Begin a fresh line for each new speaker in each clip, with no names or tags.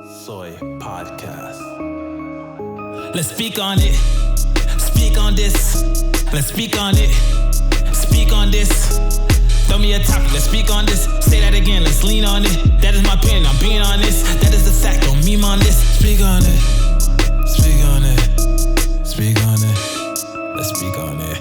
Soy Podcast. Let's speak on it. Speak on this. Let's speak on it. Speak on this. Throw me a topic. Let's speak on this. Say that again. Let's lean on it. That is my opinion. I'm being honest. That is the fact. Don't meme on this. Speak on it. Speak on it. Speak on it. Let's speak on it.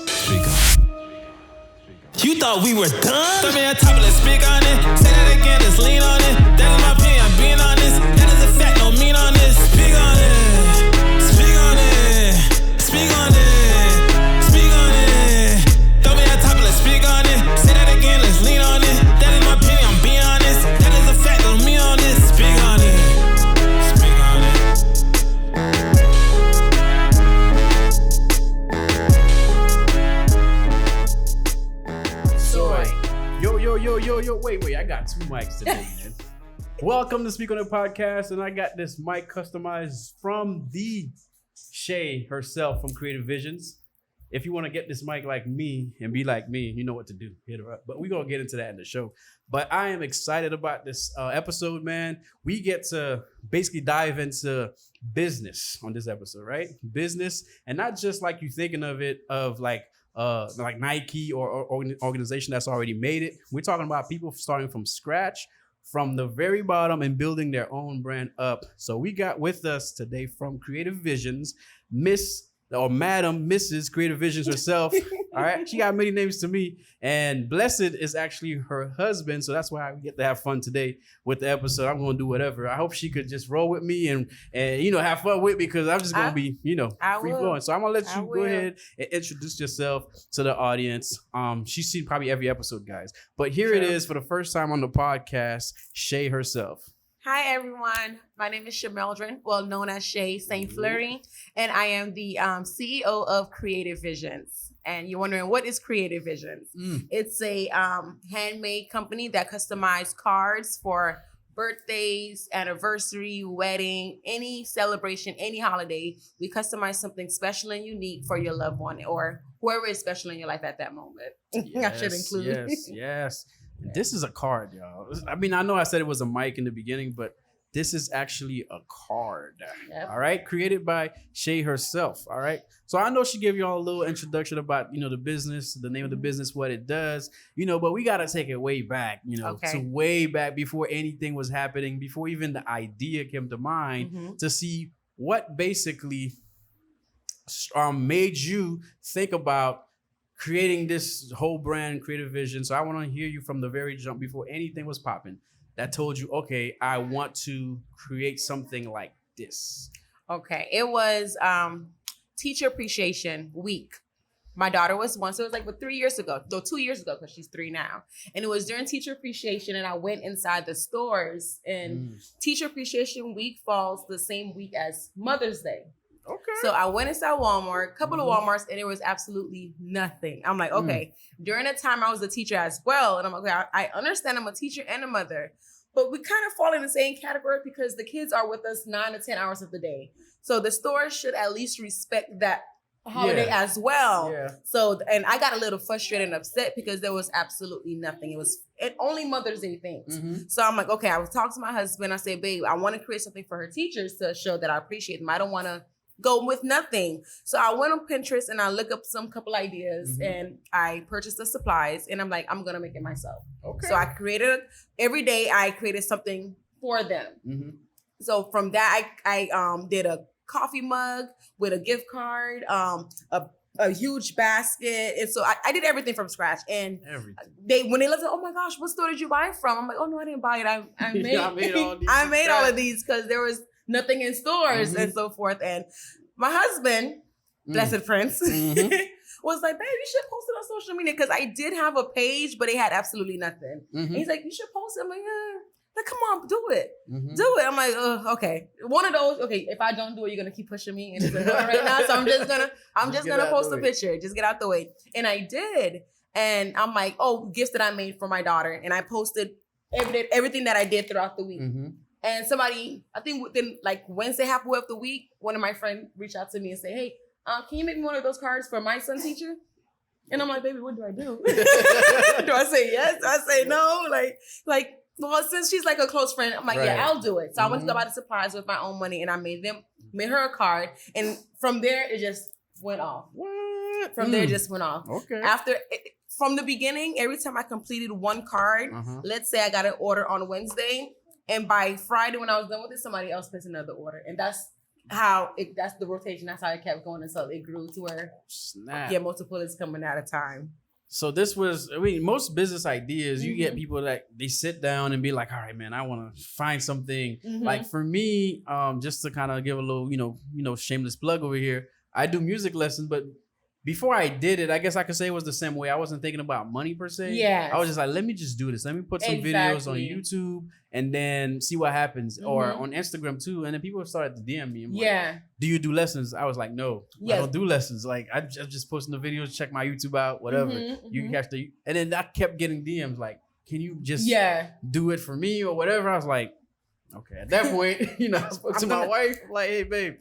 Speak on it. You thought we were done? Throw me a topic. Let's speak on it. Say that again. Let's lean on it. That is my opinion. I'm being honest. That is the fact. Don't mean on this. Speak on it. Speak on it. Speak on it. Speak on it. Throw me a topic. Let's speak on it. Say that again. Let's lean on it. That is my opinion. I'm being honest. That is the fact. Don't mean on this. Speak on it. Speak on it.
Yo, wait, I got two mics today, man. Welcome to Speak On It Podcast, and I got this mic customized from the Shay herself from Cre8tive Visionz. If you want to get this mic like me and be like me, you know what to do. Hit her up. But we're going to get into that in the show. But I am excited about this episode, man. We get to basically dive into business on this episode, right? Business, and not just like you thinking of it of like Nike or organization that's already made it. We're talking about people starting from scratch, from the very bottom and building their own brand up. So we got with us today from Cre8tive Visionz, Madam Mrs. Cre8tive Visionz herself. All right. She got many names to me. And Blessed is actually her husband. So that's why we get to have fun today with the episode. I'm going to do whatever. I hope she could just roll with me and have fun with me, because I'm just going to be, free flowing. So I'm going to let you go ahead and introduce yourself to the audience. She's seen probably every episode, guys. But here it is for the first time on the podcast, Shay herself.
Hi, everyone. My name is Shameldrin, well known as Shay St. Fleury, and I am the CEO of Cre8tive Visionz. And you're wondering, what is Cre8tive Visionz? It's a handmade company that customizes cards for birthdays, anniversary, wedding, any celebration, any holiday. We customize something special and unique for your loved one or whoever is special in your life at that moment.
Yes,
I should include.
Yes. This is a card, y'all. I mean, I know I said it was a mic in the beginning, but this is actually a card. Yep. All right. Created by Shay herself. All right. So I know she gave y'all a little introduction about, the business, the name of the business, what it does, but we got to take it way back, to way back before anything was happening, before even the idea came to mind, to see what basically made you think about creating this whole brand, Cre8tive Visionz. So I want to hear you from the very jump, before anything was popping, that told you, okay, I want to create something like this.
Okay. It was Teacher Appreciation Week. My daughter was one, so it was like 3 years ago, 2 years ago, because she's 3 now. And it was during Teacher Appreciation, and I went inside the stores, and Teacher Appreciation Week falls the same week as Mother's Day. Okay. So I went inside Walmart, a couple of Walmarts, and there was absolutely nothing. I'm like, okay, during that time I was a teacher as well. And I'm like, okay, I understand I'm a teacher and a mother, but we kind of fall in the same category because the kids are with us 9 to 10 hours of the day. So the store should at least respect that holiday as well. Yeah. So, and I got a little frustrated and upset because there was absolutely nothing. It was only Mother's Day things. So I'm like, okay, I was talking to my husband. I said, babe, I want to create something for her teachers to show that I appreciate them. I don't want to go with nothing. So I went on Pinterest and I looked up couple ideas and I purchased the supplies, and I'm like, I'm going to make it myself. Okay. So every day I created something for them. So from that, I did a coffee mug with a gift card, a huge basket. And so I did everything from scratch. And when they looked at, oh my gosh, what store did you buy it from? I'm like, oh no, I didn't buy it. I made all of these because there was nothing in stores and so forth. And my husband, Blessed Prince, was like, babe, you should post it on social media, because I did have a page, but it had absolutely nothing. And he's like, you should post it. I'm like, like, come on, do it. Do it. I'm like, okay. One of those, okay, if I don't do it, you're gonna keep pushing me, and it's annoying right now. So I'm just gonna post a picture. Just get out the way. And I did. And I'm like, oh, gifts that I made for my daughter. And I posted everything that I did throughout the week. And somebody, I think within like Wednesday, halfway of the week, one of my friends reached out to me and said, hey, can you make me one of those cards for my son's teacher? And I'm like, baby, what do I do? Do I say yes? Do I say no? Like Well, since she's like a close friend, I'm like,
Right.
yeah, I'll do it. So I went to go buy the supplies with my own money, and I made her a card, and from there it just went off.
What?
From there, it just went off.
Okay.
From the beginning, every time I completed one card, let's say I got an order on Wednesday, and by Friday when I was done with it, somebody else placed another order, and that's the rotation. That's how it kept going until it grew to where multiple is coming at a time.
So this was, most business ideas, you get people that they sit down and be like, all right, man, I want to find something. Like for me, just to kind of give a little, shameless plug over here, I do music lessons, but before I did it, I guess I could say it was the same way. I wasn't thinking about money per se.
Yeah.
I was just like, let me just do this. Let me put some videos on YouTube and then see what happens, or on Instagram too. And then people started to DM me. Like, do you do lessons? I was like, no, I don't do lessons. Like I'm just posting the videos, check my YouTube out, whatever. You have to. And then I kept getting DMs like, can you just do it for me or whatever? I was like, okay. At that point, I spoke to my wife, like, hey, babe,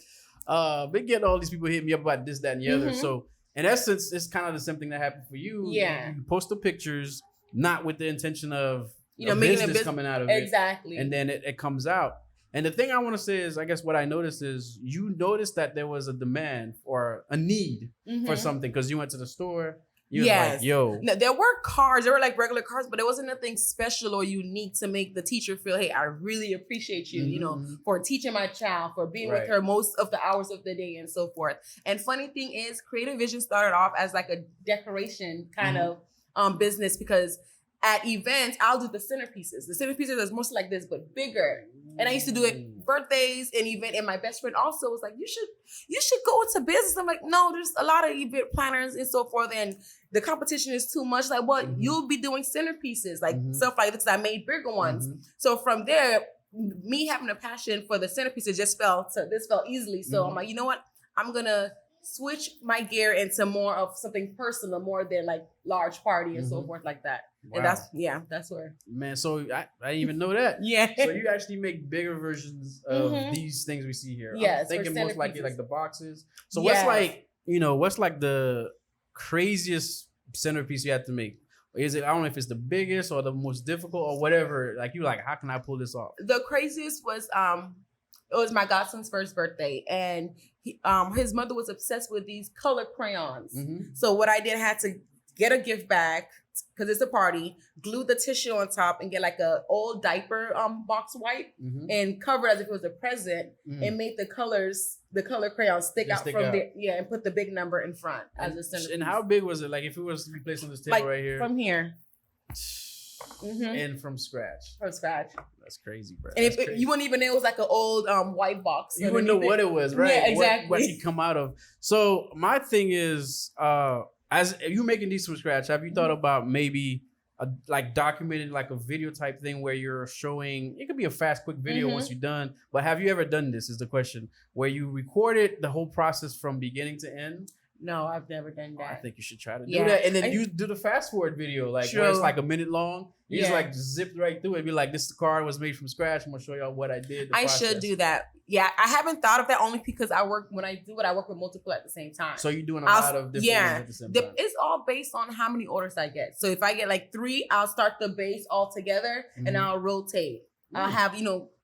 been getting all these people hit me up about this, that, and the other. So in essence, it's kind of the same thing that happened for you. Yeah. You post the pictures, not with the intention of making a business coming out of it.
Exactly.
And then it comes out. And the thing I want to say is, I guess what I noticed is you noticed that there was a demand or a need for something because you went to the store. You was like, yo.
No, there were cards. There were like regular cards, but there wasn't nothing special or unique to make the teacher feel, hey, I really appreciate you, for teaching my child, for being with her most of the hours of the day and so forth. And funny thing is, Cre8tive Visionz started off as like a decoration kind of business because at events, I'll do the centerpieces. The centerpieces is mostly like this, but bigger. And I used to do it birthdays and event. And my best friend also was like, you should go into business. I'm like, no, there's a lot of event planners and so forth. And the competition is too much. Like, well, you'll be doing centerpieces, like stuff like this. I made bigger ones. So from there, me having a passion for the centerpieces this fell easily. So I'm like, you know what? I'm going to switch my gear into more of something personal, more than like large party and so forth like that. Wow. And that's where. Man,
so I didn't even know that. So you actually make bigger versions of these things we see here.
Yes,
I'm thinking most likely like the boxes. So what's like the craziest centerpiece you have to make? Is it, I don't know if it's the biggest or the most difficult or whatever. Like you like, how can I pull this off?
The craziest was it was my godson's first birthday, and his mother was obsessed with these color crayons. So what I did, I had to get a gift bag because it's a party, glue the tissue on top, and get like a old diaper box wipe and cover it as if it was a present, and make the color crayons stick out from there. Yeah, and put the big number in front as a centerpiece.
And how big was it? Like if it was to be placed on this table right here,
from here.
And from scratch. That's crazy, bro.
And if you wouldn't even know it was like an old white box.
You wouldn't know what it was, right?
Yeah, exactly.
What you come out of. So my thing is, as you making these from scratch, have you thought about maybe like documenting like a video type thing where you're showing? It could be a fast, quick video once you're done. But have you ever done this? Is the question where you recorded the whole process from beginning to end?
No, I've never done that.
I think you should try to do that. And then you do the fast forward video, like where it's like a minute long. You just like zip right through it. Be like, this card was made from scratch. I'm gonna show y'all what I did.
I should do that. Yeah, I haven't thought of that only because I work with multiple at the same time.
So you're doing a lot of different ones at the same time.
It's all based on how many orders I get. So if I get like 3, I'll start the base all together and I'll rotate. I'll have,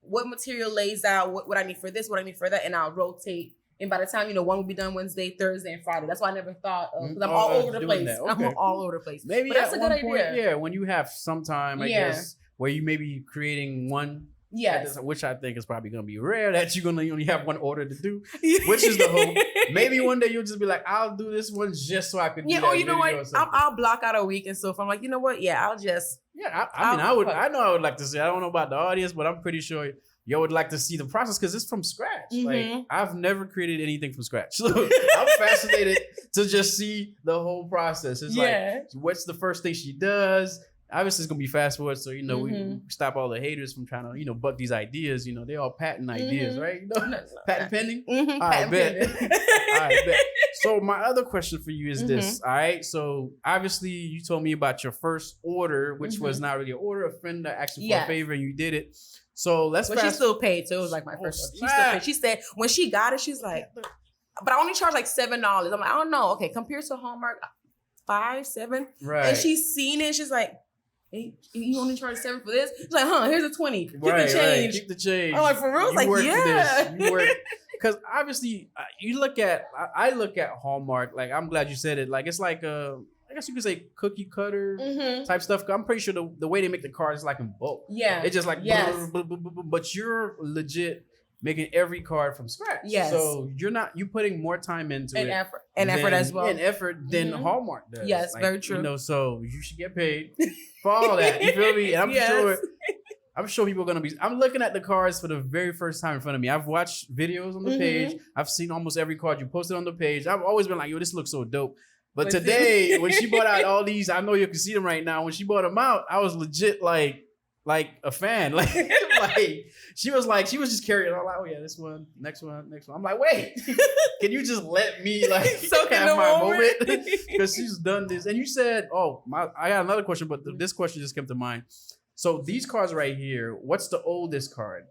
what material lays out, what I need for this, what I need for that, and I'll rotate. And by the time, one will be done Wednesday, Thursday, and Friday. That's why I never thought of, because I'm all over the place. Okay. I'm all over the place.
Maybe but that's a good idea. When you have some time, I guess, where you may be creating one.
Yes.
Which I think is probably going to be rare that you're going to only have one order to do, which is the hope. Maybe one day you'll just be like, I'll do this one just so I could do that
or you know what? I'll block out a week and so if I'm like, you know what? Yeah, I'll just.
Yeah, I would like to see. I don't know about the audience, but I'm pretty sure you would like to see the process because it's from scratch. Like I've never created anything from scratch. So I'm fascinated to just see the whole process. It's like, what's the first thing she does? Obviously, it's gonna be fast forward, so we stop all the haters from trying to buck these ideas. They all patent ideas, right? Patent pending. I bet. I bet. So my other question for you is this. All right. So obviously, you told me about your first order, which was not really an order. A friend that asked you for a favor, and you did it. So let's.
But she still paid, so it was like my first order. She still paid. She said when she got it, she's like, but I only charge like $7. I'm like, I don't know. Okay, compared to Hallmark, $5, $7.
Right.
And she's seen it. She's like. You only charge $7 for this? It's like, huh? Here's a 20. Keep the change.
Right. Keep the change.
I'm like, for real? It's like, yeah.
You work. Because obviously, you look at. I look at Hallmark. Like, I'm glad you said it. Like, it's like I guess you could say cookie cutter type stuff. I'm pretty sure the way they make the cards is like in bulk.
Yeah.
It's just like, but you're legit making every card from scratch.
Yes.
So you putting more time into it.
Effort as well.
And effort than Hallmark does.
Yes,
like,
very true.
You know, so you should get paid for all that. You feel me? And I'm sure people are gonna be. I'm looking at the cards for the very first time in front of me. I've watched videos on the page. I've seen almost every card you posted on the page. I've always been like, yo, this looks so dope. But today, when she brought out all these, I know you can see them right now. When she brought them out, I was legit like a fan. Like she was just carrying it all out. Oh yeah, this one, next one. I'm like, wait, can you just let me like have my moment? Because she's done this. And you said, I got another question, but this question just came to mind. So these cards right here, what's the oldest card?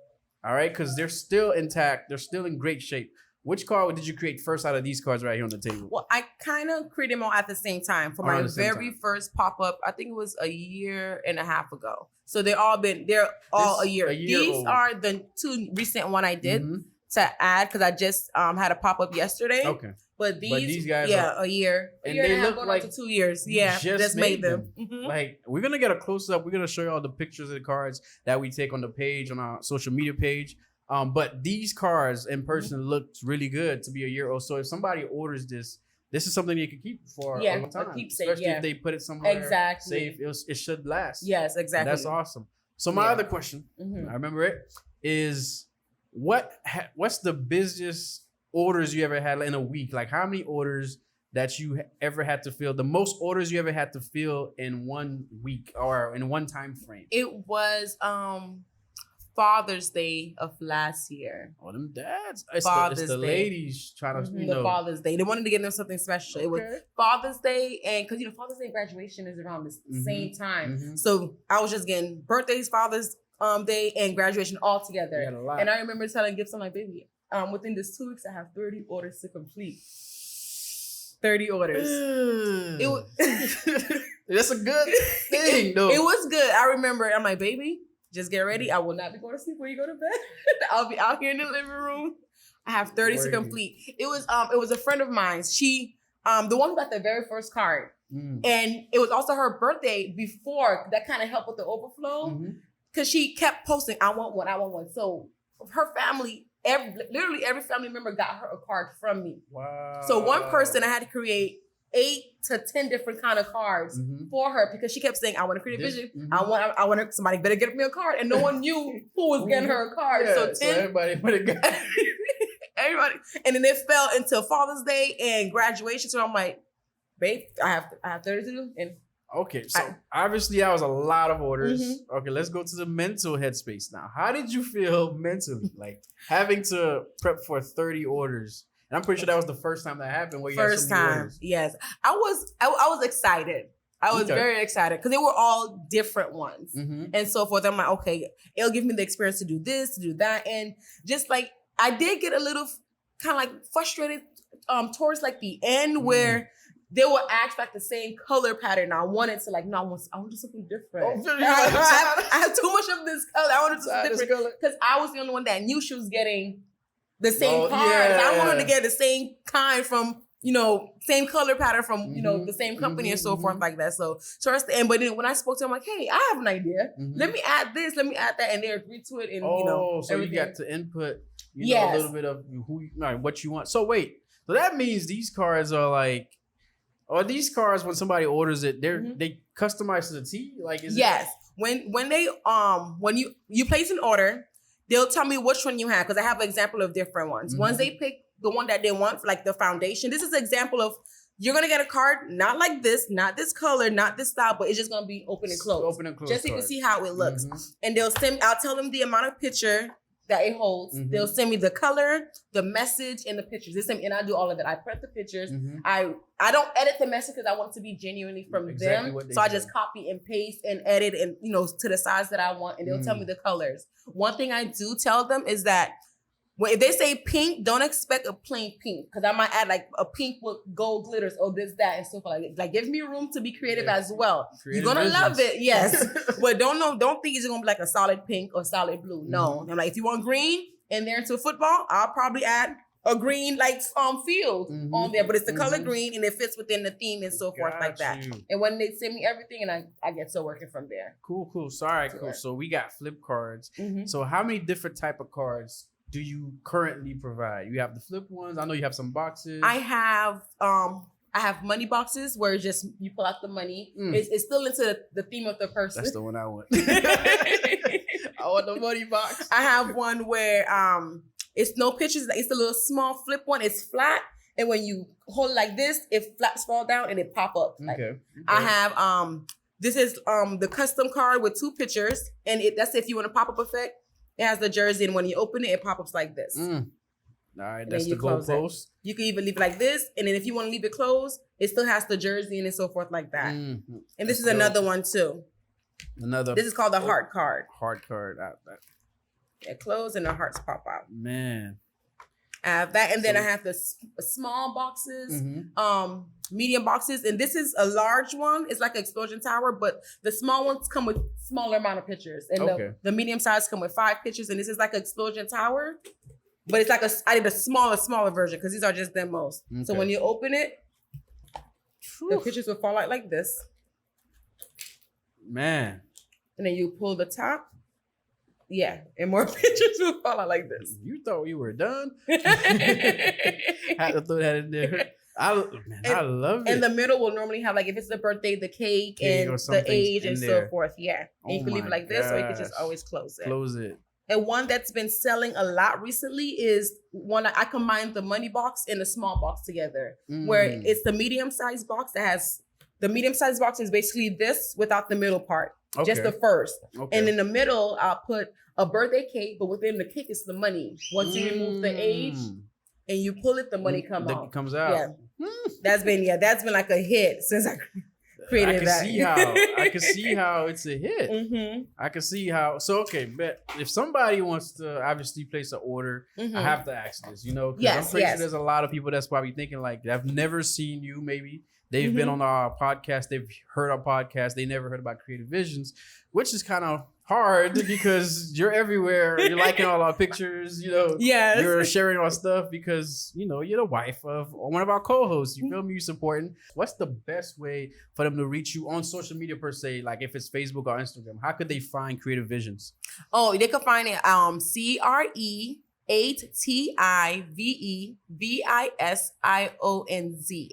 All right, because they're still intact. They're still in great shape. Which card did you create first out of these cards right here on the table?
Well, I kind of created them all at the same time for my very first pop-up. I think it was a year and a half ago. So they're all a year. These old. Are the two recent one I did to add because I just had a pop-up yesterday.
Okay.
But these guys
are,
a year.
And they look like
to 2 years. Yeah, just made them.
Like, we're going to get a close-up. We're going to show you all the pictures of the cards that we take on the page, on our social media page. But these cards in person looks really good to be a year old. So if somebody orders this is something you can keep for a long time. Especially if they put it somewhere safe. It should last.
Yes, exactly.
That's awesome. So my other question, I remember it, is what's the busiest orders you ever had in a week? Like, how many orders that you ever had to fill? The most orders you ever had to fill in 1 week or in one time frame?
It was Father's Day of last year.
Oh, them dads. It's the ladies trying to,
the Father's Day. They wanted to give them something special. Okay. It was Father's Day, and because Father's Day graduation is around the same time. So I was just getting birthdays, Father's Day, and graduation all together. And I remember telling Gibson, like, baby, within this 2 weeks, I have 30 orders to complete. 30 orders. It was
that's a good thing, though.
It was good. I remember, I'm like, baby, just get ready. I will not be going to sleep when you go to bed. I'll be out here in the living room. I have 30 to complete. It was a friend of mine. She, the one who got the very first card. And it was also her birthday before that kind of helped with the overflow. Because she kept posting, I want one. So her family, literally every family member got her a card from me.
Wow.
So one person, I had to create 8 to 10 different kind of cards for her because she kept saying, I want to create a vision. I want somebody better get me a card. And no one knew who was getting her a card.
Yeah, so everybody would have got
everybody. And then it fell into Father's Day and graduation. So I'm like, babe, I have 30 to do. And
okay, so obviously that was a lot of orders. Okay, let's go to the mental headspace now. How did you feel mentally? Like having to prep for 30 orders? And I'm pretty sure that was the first time that happened. Where you had so many orders.
Yes. I was excited. I was very excited because they were all different ones. And so for them, I'm like, okay, it'll give me the experience to do this, to do that. And just like, I did get a little kind of like frustrated towards like the end where they will ask like the same color pattern. I wanted to like, no, I want to do something different. I have too much of this color. I want to do something different because I was the only one that knew she was getting the same cards. Yeah. I wanted to get the same kind from, same color pattern from, the same company and so forth like that. So towards the end, but then when I spoke to them, I'm like, hey, I have an idea. Let me add this, let me add that. And they agreed to it. And,
so everything. You got to input, a little bit of what you want. So wait, so that means these cards are like, these cards, when somebody orders it, they customize to the T? Like, is
yes. When they when you place an order, they'll tell me which one you have because I have an example of different ones. Once they pick the one that they want, like the foundation, this is an example of you're gonna get a card not like this, not this color, not this style, but it's just gonna be open and closed.
Open and closed.
Just so you can see how it looks. And I'll tell them the amount of picture that it holds. They'll send me the color, the message, and the pictures. They send me, and I do all of it. I prep the pictures. I don't edit the message because I want it to be genuinely from them. So I just copy and paste and edit and to the size that I want, and they'll tell me the colors. One thing I do tell them is that If they say pink, don't expect a plain pink because I might add like a pink with gold glitters or this, that, and stuff like that. Like, give me room to be creative as well.
Creative
You're gonna
visions.
love it, yes. But don't think it's gonna be like a solid pink or solid blue. No, I'm like, if you want green and they're into football, I'll probably add a green like field on there, but it's the color green and it fits within the theme and so forth like that. And when they send me everything, and I get to working from there.
Cool. So, all right, cool. So we got flip cards. So how many different type of cards do you currently provide? You have the flip ones. I know you have some boxes.
I have money boxes where it's just you pull out the money. It's still into the theme of the person.
That's the one I want. I want the money box.
I have one where it's no pictures. It's a little small flip one. It's flat, and when you hold it like this, it flaps fall down and it pop up.
Okay.
I have this is the custom card with 2 pictures, and that's if you want a pop up effect. It has the jersey, and when you open it, it pops up like this.
All right, that's the goalpost.
You can even leave it like this, and then if you want to leave it closed, it still has the jersey and so forth like that. And this is another one too. This is called the heart card.
Heart card.
It closed and the hearts pop out.
Man.
I have that, and then I have the small boxes, medium boxes, and this is a large one. It's like an explosion tower, but the small ones come with smaller amount of pictures, and the medium size come with 5 pictures, and this is like an explosion tower, but it's like I did a smaller version because these are just demos. So when you open it, the pictures will fall out like this.
Man.
And then you pull the top. Yeah, and more pictures will fall out like this.
You thought you were done? Had to throw that in there. I love it.
And the middle will normally have, like, if it's the birthday, the cake and the age and so forth. Yeah. And you can leave it like this, or you can just always close it. And one that's been selling a lot recently is one I combined the money box and the small box together, where it's the medium-sized box that has, the medium-sized box is basically this without the middle part. Just the first. And in the middle, I'll put a birthday cake, but within the cake is the money. Once you remove the age and you pull it, the money comes out. Yeah. That's been like a hit since I created that.
I can see how it's a hit. I can see how. So, okay, but if somebody wants to obviously place an order, I have to ask this, you know, because I'm pretty sure there's a lot of people that's probably thinking like, I've never seen you, maybe. They've been on our podcast. They've heard our podcast. They never heard about Cre8tive Visionz, which is kind of hard because you're everywhere. You're liking all our pictures, you know. Yes. You're sharing our stuff because, you know, you're the wife of one of our co-hosts. You feel me? You're supporting. What's the best way for them to reach you on social media per se? Like if it's Facebook or Instagram, how could they find Cre8tive Visionz?
Oh, they could find it Cre8tive Visionz,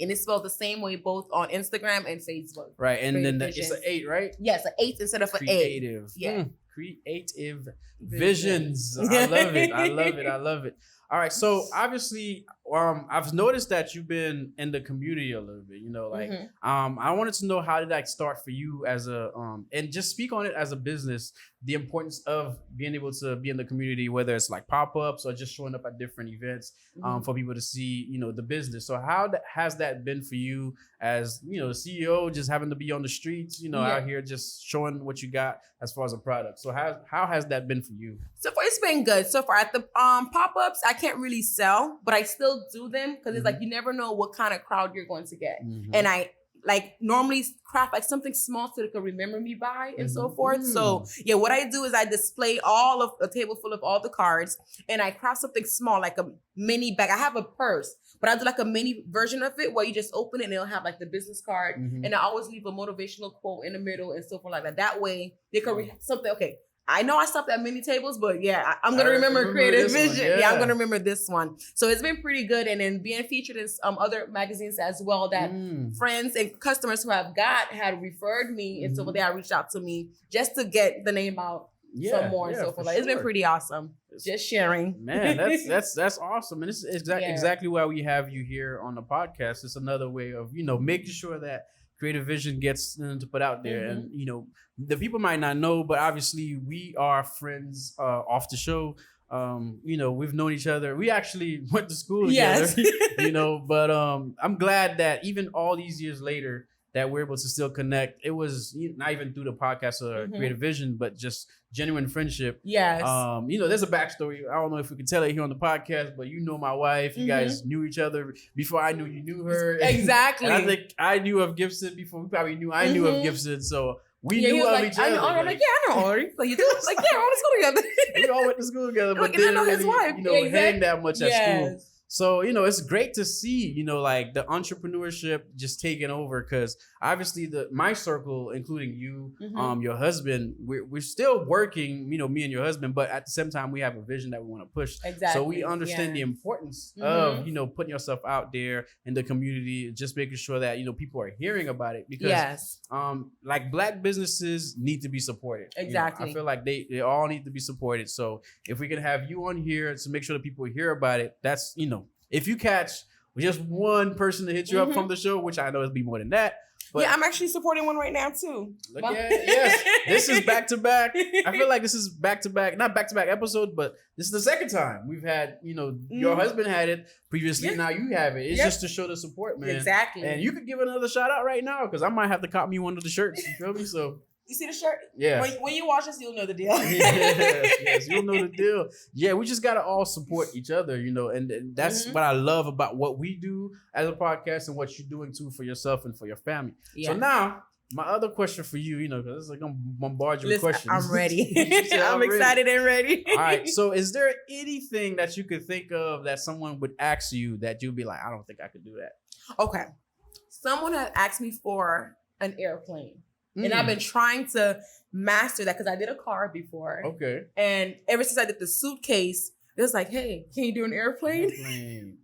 and it's spelled the same way both on Instagram and Facebook.
Right, and then it's an 8, right?
Yes, an 8 instead of an A.
Cre8tive. Yeah. Cre8tive Visionz. I love it. All right, so obviously, I've noticed that you've been in the community a little bit. You know, like, I wanted to know, how did that start for you as a and just speak on it as a business, the importance of being able to be in the community, whether it's like pop-ups or just showing up at different events, for people to see, you know, the business. So how has that been for you as, you know, the CEO, just having to be on the streets, you know, out here just showing what you got as far as a product? So how has that been for you?
So far, it's been good. So far at the pop-ups, I can't really sell, but I still do them because it's like you never know what kind of crowd you're going to get. And I like normally craft like something small so they can remember me by and so forth. So yeah, what I do is I display all of a table full of all the cards, and I craft something small like a mini bag. I have a purse, but I do like a mini version of it where you just open it and it'll have like the business card, and I always leave a motivational quote in the middle and so forth like that. That way they can something. Okay, I know I stopped at many tables, but yeah, I'm going to remember Cre8tive Visionz. Yeah, I'm going to remember this one. So it's been pretty good. And then being featured in other magazines as well that friends and customers who have had referred me. And so they have reached out to me just to get the name out some more and so forth. Like, it's been pretty awesome. Just sharing.
Man, that's awesome. And it's exactly why we have you here on the podcast. It's another way of, you know, making sure that Cre8tive Visionz gets to put out there. And, you know, the people might not know, but obviously we are friends off the show. You know, we've known each other. We actually went to school together, you know, but I'm glad that even all these years later, that we're able to still connect. It was not even through the podcast or Creative Vision, but just genuine friendship.
Yes.
There's a backstory. I don't know if we can tell it here on the podcast, but you know my wife. You guys knew each other before I knew you knew her.
Exactly.
And I think I knew of Gibson before we probably knew I knew of Gibson. So we knew of each other.
I'm like, I know Ori. Like, you do? Like, yeah, we're all to school together.
We all went to school together, but
Like, and I know
didn't
his
really,
wife.
hang that much at school.
Yes.
So, it's great to see, like the entrepreneurship just taking over, because obviously my circle, including you, your husband, we're still working, me and your husband, but at the same time, we have a vision that we want to push.
Exactly.
So we understand the importance of, putting yourself out there in the community, just making sure that, people are hearing about it, because like Black businesses need to be supported.
Exactly.
I feel like they all need to be supported. So if we can have you on here to make sure that people hear about it, that's, if you catch just one person to hit you up from the show, which I know it'll be more than that. But
I'm actually supporting one right now too.
Look at it. Yes, this is back to back. I feel like this is back to back, not back to back episodes, but this is the second time we've had. Your husband had it previously. Now you have it. It's just to show the support, man.
Exactly.
And you could give another shout out right now, because I might have to cop me one of the shirts. You feel me? So.
You see the shirt?
Yeah.
When you watch this, you'll know the deal.
yes, you'll know the deal. Yeah, we just gotta all support each other, and that's what I love about what we do as a podcast and what you're doing too for yourself and for your family. Yeah. So now, my other question for you, because it's like I'm bombard you with questions.
I'm ready. I'm excited and ready.
All right. So, is there anything that you could think of that someone would ask you that you'd be like, I don't think I could do that?
Okay. Someone had asked me for an airplane. And I've been trying to master that, because I did a car before.
Okay.
And ever since I did the suitcase, it was like, hey, can you do an airplane?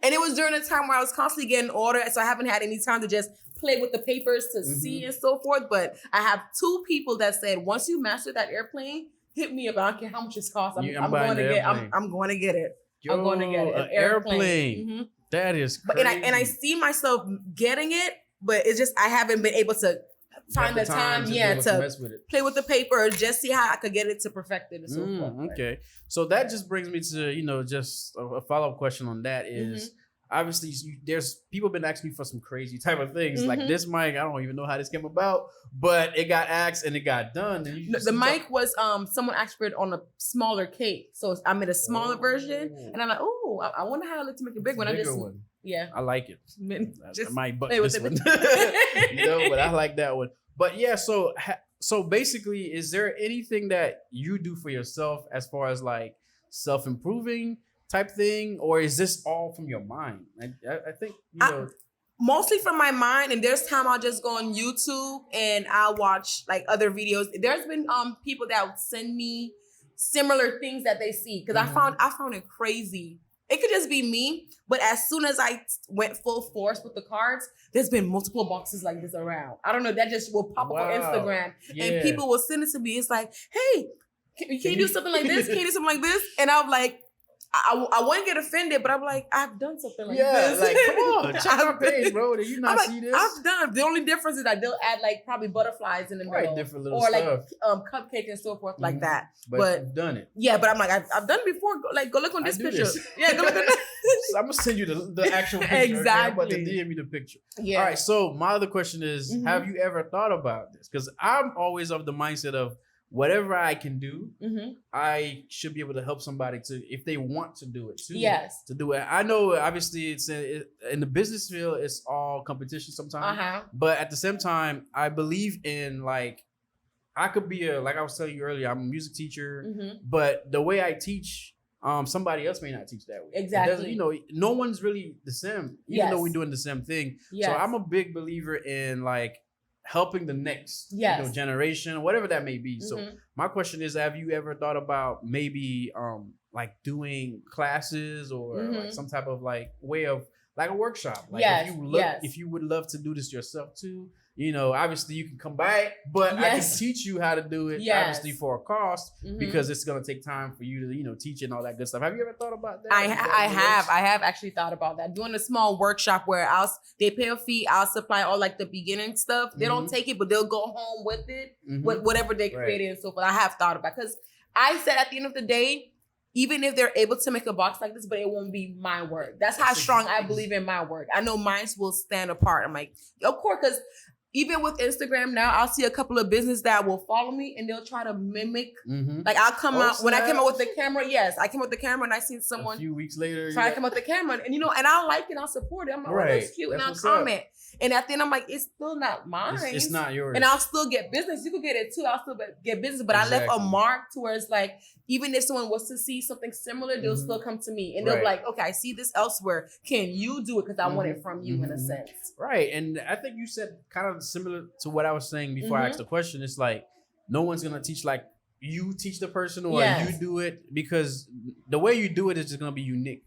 And it was during a time where I was constantly getting orders, so I haven't had any time to just play with the papers to see and so forth. But I have 2 people that said, once you master that airplane, hit me up. I don't care how much it costs. I'm going to get it. I'm going to get it. I'm going to get it. An airplane.
That is crazy.
But and I see myself getting it, but it's just I haven't been able to find the time to play with the paper, just see how I could get it to perfect it and so forth.
Okay. So that just brings me to, just a follow-up question on that is, obviously there's people been asking me for some crazy type of things. Like this mic, I don't even know how this came about, but it got asked and it got done. And
the mic was, someone asked for it on a smaller cake. So I made a smaller version, and I'm like, I wonder how I look to make a big one. Yeah,
I like it.
Just
might butt this one. But I like that one. But yeah, so basically, is there anything that you do for yourself as far as like self-improving type thing, or is this all from your mind? I think
mostly from my mind, and there's time I'll just go on YouTube and I'll watch like other videos. There's been people that would send me similar things that they see, because I found it crazy. It could just be me, but as soon as I went full force with the cards, there's been multiple boxes like this around. I don't know, that just will pop up on Instagram, and people will send it to me. It's like, hey, can you do something like this? Can you do something like this? And I'm like, I wouldn't get offended, but I'm like, I've done something like this.
Like, come on, check our page, bro. Did you not see this?
I've done. The only difference is that they'll add like probably butterflies in the middle,
different little
or
stuff.
like cupcake and so forth, like that.
But you've done it.
Yeah, but I'm like, I've done it before. Go look on this picture. Yeah, go look on this.
So I'm gonna send you the actual picture.
Exactly.
Okay? But DM me the picture.
Yeah.
All right. So my other question is, have you ever thought about this? Because I'm always of the mindset of, whatever I can do, I should be able to help somebody if they want to do it too.
Yes.
To do it. I know obviously it's in the business field, it's all competition sometimes. But at the same time, I believe in like, I could be like I was telling you earlier, I'm a music teacher, but the way I teach, somebody else may not teach that way.
Exactly.
No one's really the same, even though we're doing the same thing. So I'm a big believer in like helping the next generation, whatever that may be. So my question is, have you ever thought about maybe like doing classes or like some type of like way of like a workshop? Like if you would love to do this yourself too, obviously you can come back, but I can teach you how to do it, obviously for a cost, because it's going to take time for you to, teach it and all that good stuff. Have you ever thought about that?
I have actually thought about that. Doing a small workshop where they pay a fee, I'll supply all like the beginning stuff. They don't take it, but they'll go home with it, with whatever they created and so forth. I have thought about it, because I said at the end of the day, even if they're able to make a box like this, but it won't be my work. That's how strong I believe in my work. I know mine will stand apart. I'm like, of course, because even with Instagram now, I'll see a couple of businesses that will follow me and they'll try to mimic. Like I'll come out, when I came out with the camera, I came with the camera and I seen someone
a few weeks later
try to come with the camera and and I like it, I'll support it. I'm like, oh, that's cute. And I'll comment. And at the end, I'm like, it's still not mine.
It's not yours.
And I'll still get business. You could get it too. I'll still get business. But I left a mark to where it's like, even if someone was to see something similar, they'll still come to me. And they'll be like, okay, I see this elsewhere. Can you do it? Because I want it from you in a sense.
Right. And I think you said kind of similar to what I was saying before I asked the question. It's like, no one's going to teach like you teach the person or you do it, because the way you do it is just going to be unique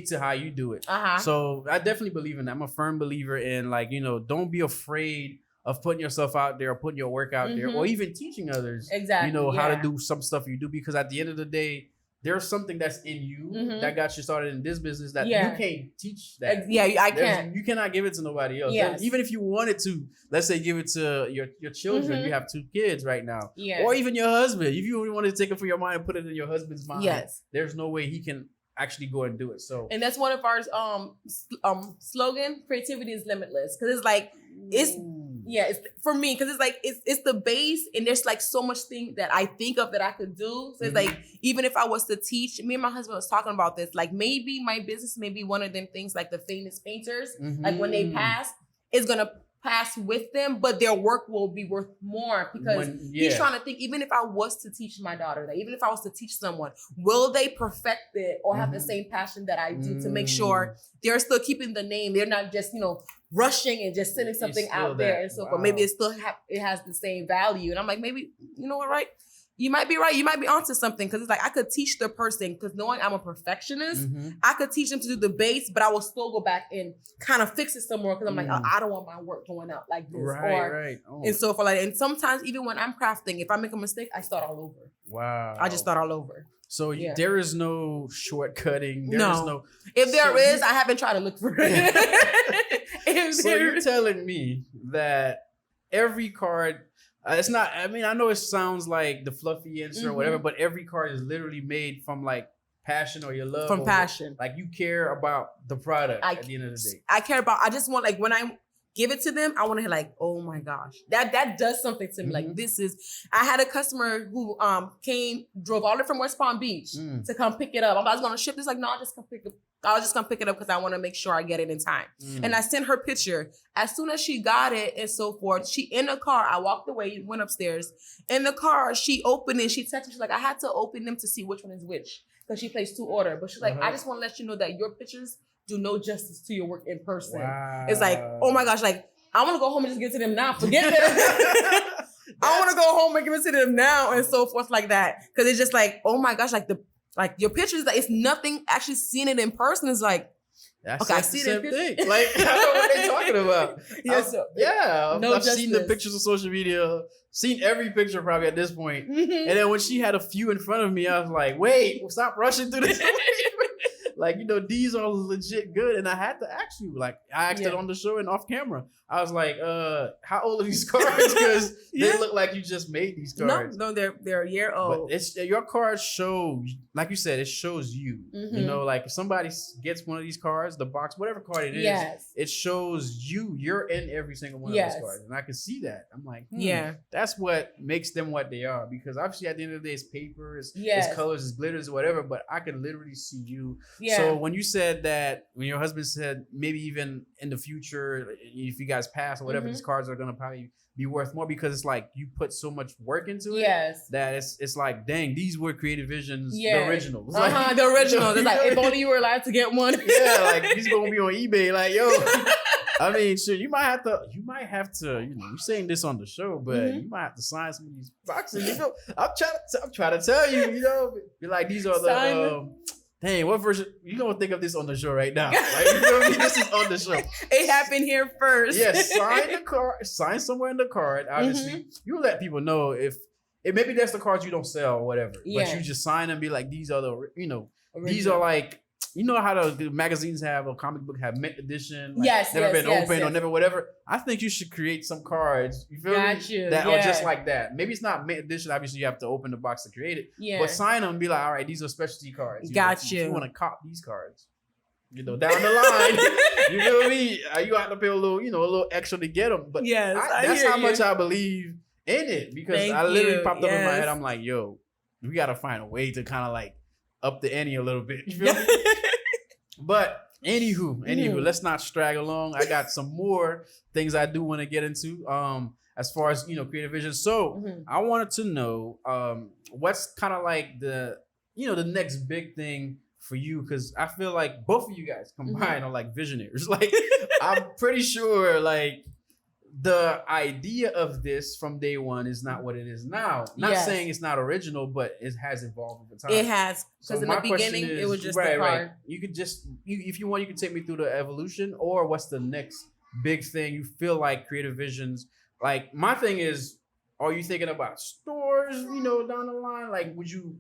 to how you do it. So I definitely believe in that. I'm a firm believer in like, don't be afraid of putting yourself out there or putting your work out there or even teaching others, how to do some stuff you do, because at the end of the day, there's something that's in you that got you started in this business that you can't teach that.
I can't.
You cannot give it to nobody else.
Yes.
Even if you wanted to, let's say give it to your children. You have 2 kids right now. Or even your husband. If you want to take it for your mind and put it in your husband's mind, there's no way he can actually go and do it. So, and
that's one of our slogan, creativity is limitless. Because it's like, it's for me, because it's like it's the base, and there's like so much thing that I think of that I could do. So it's like, even if I was to teach, me and my husband was talking about this, like maybe my business may be one of them things like the famous painters, like when they pass, it's gonna pass with them, but their work will be worth more, because he's trying to think, even if I was to teach my daughter that, even if I was to teach someone, will they perfect it or have the same passion that I do to make sure they're still keeping the name, they're not just rushing and just sending something out there and so forth. Maybe it still it has the same value. And I'm like, maybe, you know what, right? You might be right. You might be onto something, because it's like I could teach the person, because knowing I'm a perfectionist, I could teach them to do the base, but I will still go back and kind of fix it somewhere, because I'm like, I don't want my work going out like this. And so for and sometimes even when I'm crafting, if I make a mistake, I start all over.
Wow.
I just start all over.
So there is no shortcutting. There is no.
If there is, I haven't tried to look for it.
So you're telling me that every card. It's not, I mean, I know it sounds like the fluffy answer or whatever, but every card is literally made from like passion or your love.
From passion.
Like you care about the product at the end of the day.
I just want, like, when I give it to them, I want to hear like, oh my gosh, that does something to me. Like I had a customer who drove all the way from West Palm Beach to come pick it up. I was going to ship this, like, no, I'll just come pick it up. I was just gonna pick it up because I want to make sure I get it in time. And I sent her picture. As soon as she got it and so forth, she in the car, I walked away, went upstairs. In the car, she opened it. She texted me, she's like, I had to open them to see which one is which, because she placed 2 orders. But she's like, I just want to let you know that your pictures do no justice to your work in person. Wow. It's like, oh my gosh, like, I want to go home and just give it to them now. Forget it. I want to go home and give it to them now and so forth like that. Because it's just like, oh my gosh, like your pictures, like, it's nothing. Actually seeing it in person is like,
that's okay, I see the same thing. Like, I know what they're talking about. I've seen the pictures on social media, seen every picture probably at this point. And then when she had a few in front of me, I was like, wait, stop rushing through this. Like, these are legit good. And I had to ask you, like, I asked it on the show and off camera. I was like, how old are these cards? Because they look like you just made these cards.
No, they're a year old.
But your cards show, like you said, it shows you. Like if somebody gets one of these cards, the box, whatever card it is, it shows you. You're in every single one of those cards. And I can see that. I'm like, that's what makes them what they are. Because obviously at the end of the day, it's paper, it's colors, it's glitters, whatever. But I can literally see you. So when you said that, when your husband said maybe even in the future, if you guys pass or whatever, these cards are gonna probably be worth more, because it's like you put so much work into it that it's like, dang, these were Cre8tive Visionz, the originals.
Like, the originals. It's like, if only you were allowed to get one.
Like these gonna be on eBay. Like, yo, I mean, sure, you might have to, you're saying this on the show, but you might have to sign some of these boxes. I'm trying to tell you, be like, these are the dang, what version? You don't think of this on the show right now. Right? You feel me? This is on the show.
It happened here first.
Yes, sign the card. Sign somewhere in the card. Obviously, you let people know if maybe that's the cards you don't sell or whatever. But you just sign and be like, these are the, these are like you know how the magazines have a comic book have mint edition, like
Yes,
never
yes,
been
yes,
opened
yes.
or never whatever. I think you should create some cards. You feel
Got
me?
you,
That
yeah.
are just like that. Maybe it's not mint edition. Obviously, you have to open the box to create it.
Yeah.
But sign them and be like, all right, these are specialty cards.
Got
If
you.
you want to cop these cards, you know, down the line, you feel me? You have to pay a little extra to get them. But
Yes, I
that's
hear
how
you.
much I believe in it, because
Thank
I literally
you,
popped up in my
yes.
head. I'm like, yo, we got to find a way to kind of like up the ante a little bit. You feel me? But anywho, let's not straggle along. I got some more things I do want to get into. As far as Cre8tive Visionz. So I wanted to know what's kind of like the next big thing for you, because I feel like both of you guys combined are like visionaries. Like I'm pretty sure like the idea of this from day one is not what it is now. Not
Yes.
saying it's not original, but it has evolved over time.
It has,
So
because in
my
the
question
beginning, it
is-
was just
right.
a card.
You could just, if you want, you can take me through the evolution, or what's the next big thing you feel like Cre8tive Visionz. Like my thing is, are you thinking about stores, down the line? Like, would you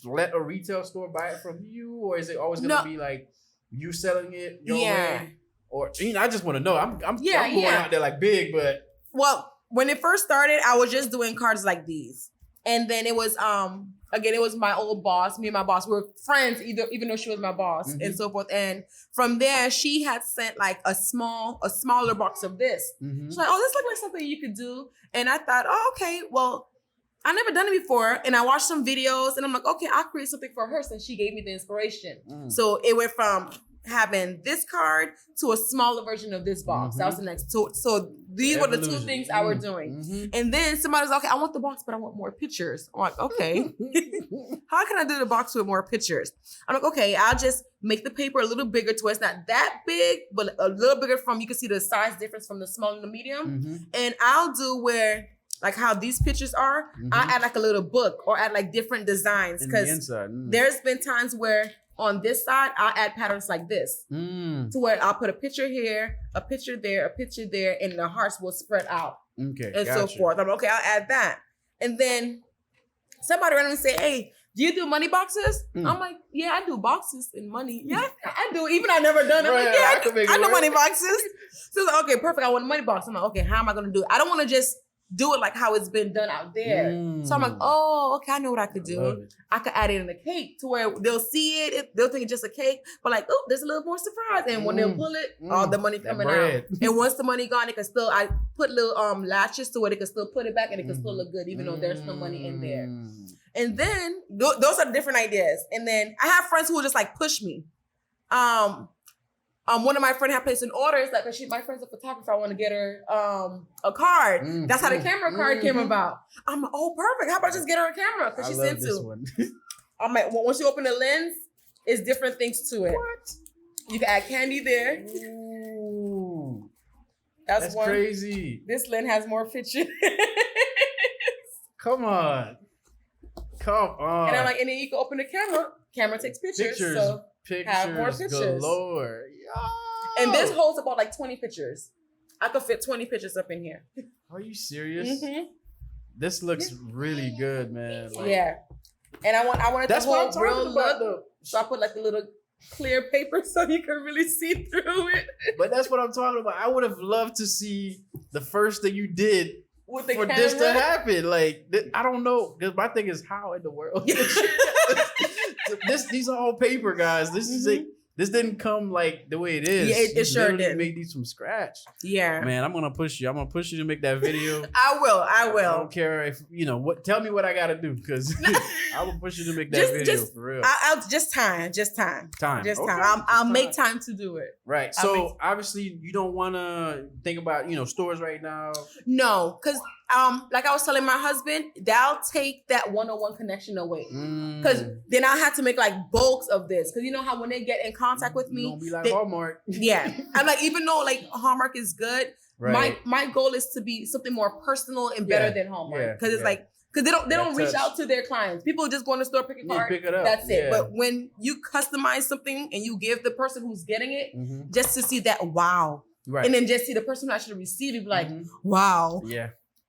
let a retail store buy it from you, or is it always gonna be like you selling it your way? Or I just want to know. I'm going out there like big, but
Well, when it first started, I was just doing cards like these. And then it was again, it was my old boss. Me and my boss were friends, even though she was my boss and so forth. And from there, she had sent like a smaller box of this. She's like, oh, this looks like something you could do. And I thought, oh, okay, well, I never done it before. And I watched some videos and I'm like, okay, I'll create something for her since she gave me the inspiration. So it went from having this card to a smaller version of this box. That was the next. So these were the two things I were doing. And then somebody was like, okay, I want the box, but I want more pictures. I'm like, okay. How can I do the box with more pictures? I'm like, okay, I'll just make the paper a little bigger to where it's not that big, but a little bigger you can see the size difference from the small and the medium. And I'll do where, like how these pictures are, I'll add like a little book or add like different designs. Because there's been times where on this side, I'll add patterns like this to where I'll put a picture here, a picture there, a picture there, and the hearts will spread out and so forth. I'm like, okay, I'll add that. And then somebody randomly say, hey, do you do money boxes? I'm like, yeah, I do boxes and money. Yeah, I do. Even I never done it. I'm like, yeah, I know money boxes. So it's like, okay, perfect. I want a money box. I'm like, okay, how am I going to do it? I don't want to just do it like how it's been done out there. So I'm like, oh, okay, I know what I could do. I could add it in a cake to where they'll see it, they'll think it's just a cake, but like, oh, there's a little more surprise. And when they'll pull it, all the money coming out. And once the money gone, it can still, I put little latches to it, it can still put it back and it can still look good, even though there's no money in there. And then those are the different ideas. And then I have friends who will just like push me. One of my friends had placed an order. It's like, my friend's a photographer. I want to get her a card. That's how the camera card came about. I'm like, oh, perfect. How about I just get her a camera? Because she's into. I'm like, once you open the lens, it's different things to it. What? You can add candy there.
Ooh,
that's one.
Crazy.
This lens has more pictures.
Come on.
And I'm like, and then you can open the camera. Camera takes pictures. So have more pictures.
Galore. Yo.
And this holds about like 20 pictures. I could fit 20 pictures up in here.
Are you serious? This looks really good, man. Like,
yeah. And I wanted
that's
the whole real look.
Though.
So I put like a little clear paper so you can really see through it.
But that's what I'm talking about. I would have loved to see the first thing you did
with the
for
camera.
This to happen. Like, I don't know. Because my thing is, how in the world? These are all paper, guys. This is it. This didn't come like the way it is.
Yeah, it sure did.
Made these from scratch.
Yeah,
man, I'm gonna push you. I'm gonna push you to make that video.
I will.
I don't care if what. Tell me what I gotta do, because I will push you to make that video for real.
I'll just time. Okay. I'll make time to do it.
Right. So obviously you don't want to think about stores right now.
No, because like I was telling my husband, that'll take that one-on-one connection away. Because then I'll have to make like bulks of this. Because you know how when they get in contact with me,
don't be like Hallmark.
Yeah, I'm like, even though like Hallmark is good,
right.
my goal is to be something more personal and better than Hallmark. Because it's like, because they don't reach out to their clients. People just go in the store, pick a card,
pick it up.
That's it. But when you customize something and you give the person who's getting it just to see that wow, and then just see the person who actually received it, be like wow,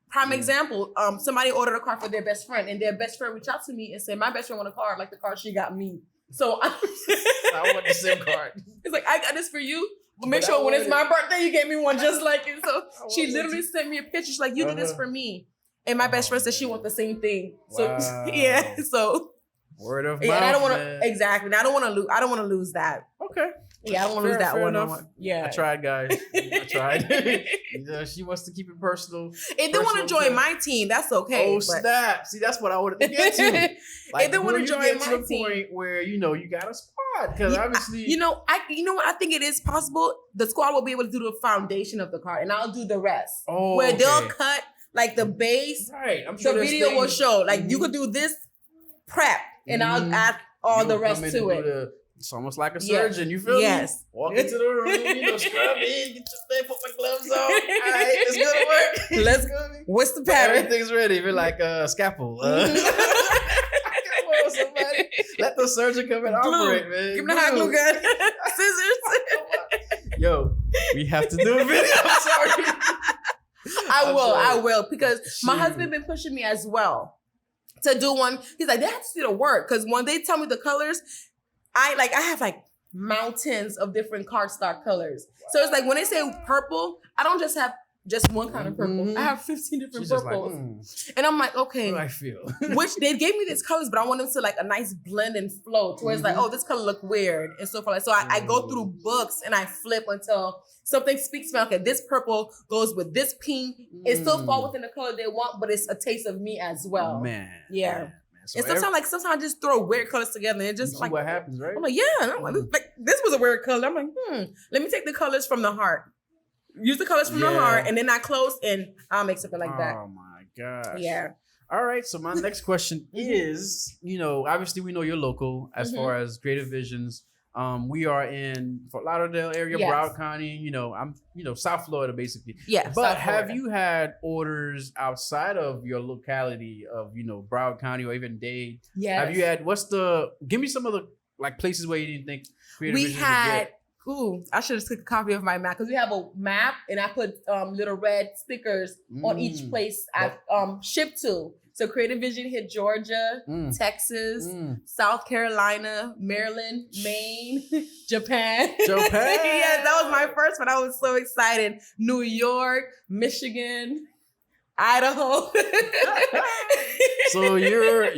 Prime example, somebody ordered a card for their best friend, and their best friend reached out to me and said, my best friend want a card like the card she got me. So
I want the SIM card.
It's like, I got this for you. But make sure when it's my birthday, you get me one just like it. So she literally sent me a picture. She's like, you did this for me. And my best friend said she wants the same thing. So yeah. So
word of
and
mouth.
I don't want to exactly. And I don't want to lose that.
Okay.
Yeah, I don't want to lose that one. Yeah.
I tried, guys. I tried. She wants to keep it personal.
If they want to join my team, that's okay.
Oh, snap. See, that's what I wanted to get to.
Like, if they want to join my team.
Point where, you got a squad. Because obviously.
You know what? I think it is possible. The squad will be able to do the foundation of the card, and I'll do the rest.
Oh,
where they'll cut like the base.
Right. I'm sure
the video will show. Like, you could do this prep, and I'll add all the rest to it.
It's almost like a surgeon, you feel me? Walk into the room, scrub in, get your thing, put my gloves on. All right, it's gonna work.
Let's go. What's the pattern?
Everything's ready. We're like scalpel. Come on, somebody. Let the surgeon come and operate, man.
Give him the hot glue gun. Scissors.
Yo, we have to do a video. I'm sorry.
I will, because my husband been pushing me as well to do one. He's like, they have to see the work, because when they tell me the colors, I have like mountains of different cardstock colors. So it's like when they say purple, I don't just have just one kind of purple. I have 15 different purples. And I'm like, okay.
What do I feel?
Which they gave me these colors, but I want them to like a nice blend and flow to where it's like, oh, this color look weird and so forth. So I go through books and I flip until something speaks to me. Okay, this purple goes with this pink. It still fall within the color they want, but it's a taste of me as well.
Man.
Yeah. Man. So and sometimes I just throw weird colors together and it just like
what happens, right?
I'm like, yeah. And I'm like, this was a weird color. I'm like, let me take the colors from the heart. Use the colors from the heart, and then I close and I'll make something like that.
Oh my gosh.
Yeah.
All right. So my next question is, obviously we know you're local as far as Cre8tive Visionz. We are in Fort Lauderdale area, Broward County. I'm, South Florida basically.
Yeah.
But have you had orders outside of your locality of, Broward County or even Dade?
Yes.
Have you had? Give me some of the places where you didn't think Cre8tive Visionz would get.
I should have took a copy of my map, because we have a map and I put little red stickers on each place I shipped to. So Cre8tive Visionz hit Georgia, Texas, South Carolina, Maryland, Maine, Japan.
Japan.
Yeah, that was my first one. I was so excited. New York, Michigan, Idaho.
So you're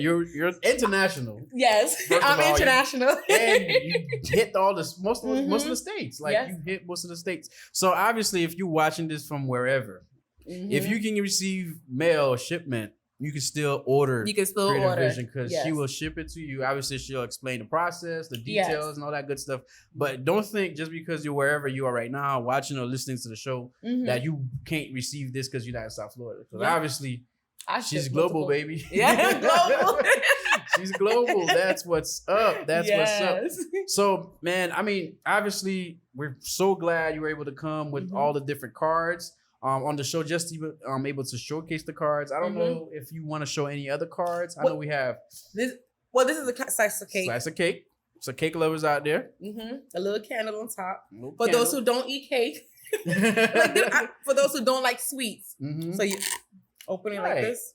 international.
Yes, I'm international.
And you hit most of the states. You hit most of the states. So obviously, if you're watching this from wherever, if you can receive mail or shipment, you can still order.
You can still
Cre8tive
order
Visionz, because she will ship it to you. Obviously, she'll explain the process, the details, and all that good stuff. But don't think just because you're wherever you are right now, watching or listening to the show, that you can't receive this because you're not in South Florida. Because obviously, she's global, baby.
Yeah, global.
She's global. That's what's up. That's what's up. So, man, I mean, obviously, we're so glad you were able to come with all the different cards. On the show, just even able to showcase the cards. I don't know if you want to show any other cards. I know we have
this. Well, this is a slice of cake.
Slice of cake. So cake lovers out there.
A little candle on top. For those who don't eat cake. For those who don't like sweets. So you open it like this.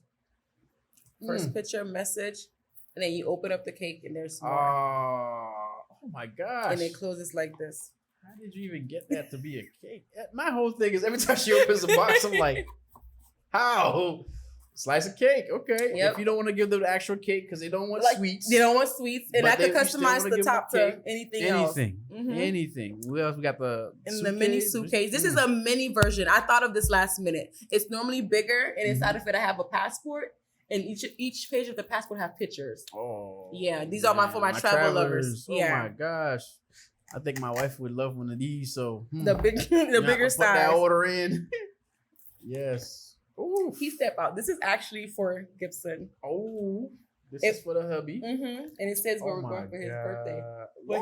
First picture, message, and then you open up the cake and there's more.
Oh my gosh.
And it closes like this.
How did you even get that to be a cake? My whole thing is every time she opens the box, I'm like, how? Slice of cake. Okay. If you don't want to give them the actual cake because they don't want sweets.
They don't want sweets. And I can customize the top to anything else.
Anything. We also got the
mini suitcase. This is a mini version. I thought of this last minute. It's normally bigger, and inside of it I have a passport. And each page of the passport have pictures. Oh. Yeah. These are for my travel lovers.
Oh my gosh. I think my wife would love one of these. So
the bigger size. Put that
order in. Yes.
Ooh. He stepped out. This is actually for Gibson.
Oh. This is for the hubby.
And it says we're going for his birthday. But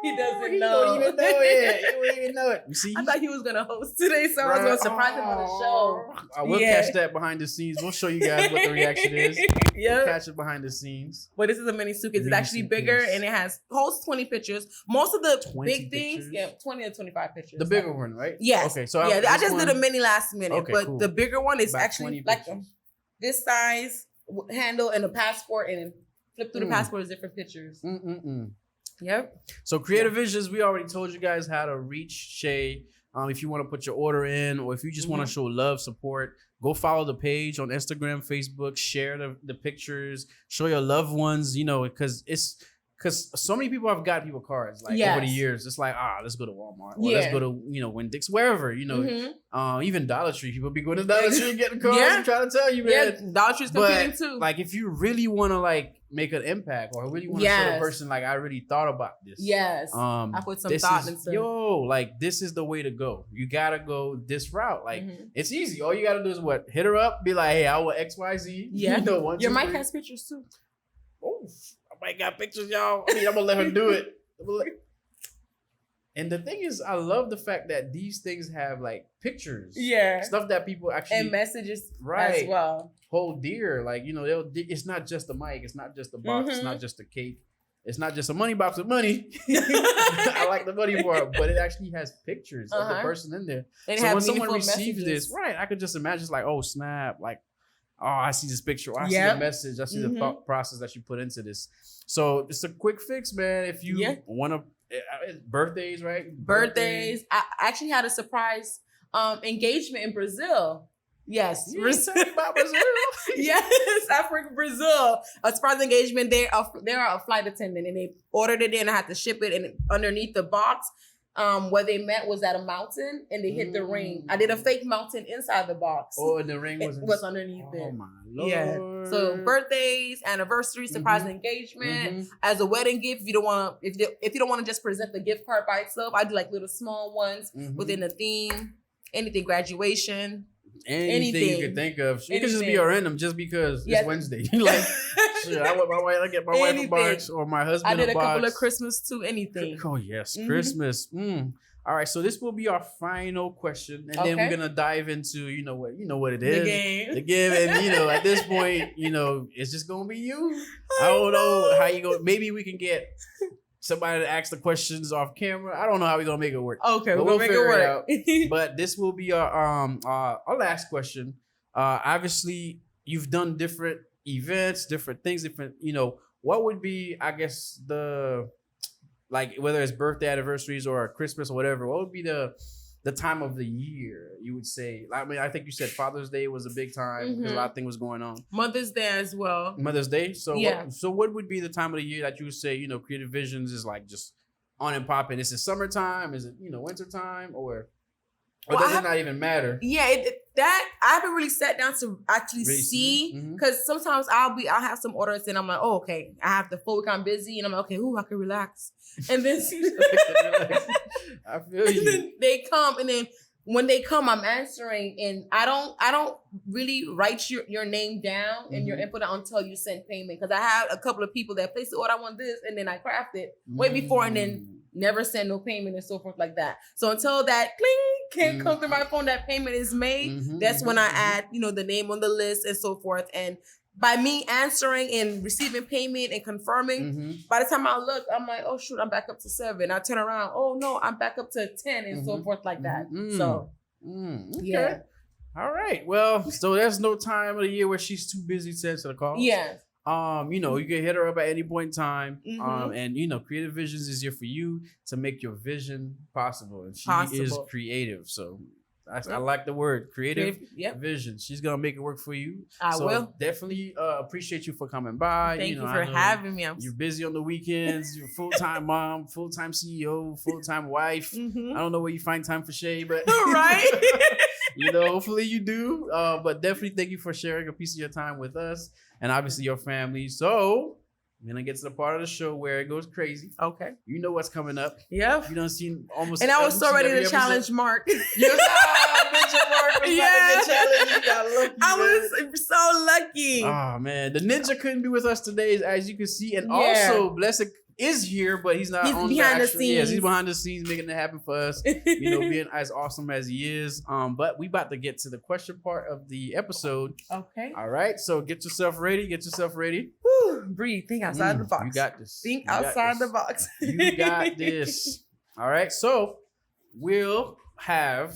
he doesn't
He
know.
don't even know it. He don't even know it. You see?
I thought he was going to host today, so I was going to surprise him on the show.
I will catch that behind the scenes. We'll show you guys what the reaction is. We'll catch it behind the scenes.
But this is a mini suitcase. It's actually bigger, and it holds 20 pictures. Most of the big things, 20 to 25 pictures.
The bigger one, right?
Yes.
Okay, so
I just did a mini last minute, but the bigger one is
about
actually like this size handle and a passport, and flip through the passport is different pictures. Yep.
So Cre8tive Visionz, we already told you guys how to reach Shay. If you want to put your order in, or if you just want to show love, support, go follow the page on Instagram, Facebook, share the pictures, show your loved ones, because so many people have got people cards like over the years. It's like, let's go to Walmart, or let's go to Winn-Dixie, wherever, even Dollar Tree. People be going to Dollar Tree and getting cards. I'm trying to tell you, man.
Yeah, Dollar Tree's competing too.
Like, if you really want to like make an impact, or really want to show the person like, I really thought about this.
Yes. I put some thought into.
Like, this is the way to go. You gotta go this route. Like, it's easy. All you gotta do is what? Hit her up. Be like, hey, I want XYZ.
Yeah. Your mic has pictures too.
Oh. I got pictures, y'all. I mean, I'm gonna let her do it. And the thing is, I love the fact that these things have like pictures, stuff that people actually
and messages as well
hold dear. Like, it's not just a mic, it's not just a box, it's not just a cake, it's not just a money box with money. I like the money part, but it actually has pictures of the person in there.
And
so when someone receives this, I could just imagine, like, oh snap, like, oh, I see this picture. Oh, I see the message. I see the thought process that you put into this. So it's a quick fix, man. If you want to, birthdays, right?
Birthdays. I actually had a surprise engagement in Brazil. Yes.
Tell me about Brazil.
Yes, Africa, Brazil. A surprise engagement. They're a flight attendant, and they ordered it in. I had to ship it, and underneath the box, where they met was at a mountain, and they hit the ring. I did a fake mountain inside the box.
Oh, and the ring
was underneath it.
Oh my Lord.
Yeah. So birthdays, anniversaries, surprise engagement, as a wedding gift. If you don't want to just present the gift card by itself, I do like little small ones within the theme. Anything, graduation.
Anything you could think of. It could just be a random, just because it's Wednesday. Like, shit, I want my wife. I get my wife a box, or my husband a box.
I did a couple of Christmas too. Anything.
Oh yes, Christmas. All right, so this will be our final question, and then we're gonna dive into what it is, the game, and at this point, it's just gonna be you. I don't know how you go. Maybe we can get somebody to ask the questions off camera. I don't know how we're gonna make it work.
Okay, we'll make it work.
But this will be our last question. Obviously, you've done different events, different things, what would be, I guess, whether it's birthday, anniversaries, or Christmas or whatever, what would be the time of the year you would say? I mean, I think you said Father's Day was a big time because a lot of things was going on.
Mother's Day as well.
Mother's Day. So what would be the time of the year that you would say, Cre8tive Visionz is like just on and popping? Is it summertime? Is it, winter time? Or does it not even matter?
Yeah, that I haven't really sat down to actually see, because sometimes I'll have some orders and I'm like, oh, okay, I have the full week, I'm busy, and I'm like, okay, I can relax. And then
I feel you.
And then they come, and then when they come, I'm answering, and I don't really write your name down and your input until you send payment, because I have a couple of people that place the order, I want this, and then I craft it way before, and then never send no payment and so forth like that. So until that cling can't come through my phone, that payment is made, that's when I add, the name on the list and so forth. And by me answering and receiving payment and confirming, by the time I look, I'm like, oh shoot, I'm back up to 7. I turn around, oh no, I'm back up to 10 and so forth like that. So, yeah.
All right. Well, so there's no time of the year where she's too busy to answer the call.
Yeah.
You can hit her up at any point in time. And Cre8tive Visionz is here for you to make your vision possible. And she is creative. So I like the word Cre8tive Visionz. She's gonna make it work for you.
I will
definitely appreciate you for coming by.
Thank you for having me.
You're busy on the weekends. You're a full-time mom, full-time CEO, full-time wife. I don't know where you find time for Shay, but
right.
Hopefully you do. But definitely thank you for sharing a piece of your time with us, and obviously your family. So we're gonna get to the part of the show where it goes crazy.
Okay.
You know what's coming up.
Yep.
You done seen almost.
And I was so ready to challenge Mark. I was so lucky.
Oh man, the ninja couldn't be with us today, as you can see, and also Blessed is here, but he's not. He's behind the scenes. Yes, he's behind the scenes making it happen for us. Being as awesome as he is. But we about to get to the question part of the episode.
Okay.
All right. So get yourself ready.
Woo, breathe. Think outside the box.
You got this.
Think outside the box.
You got this. All right. So we'll have.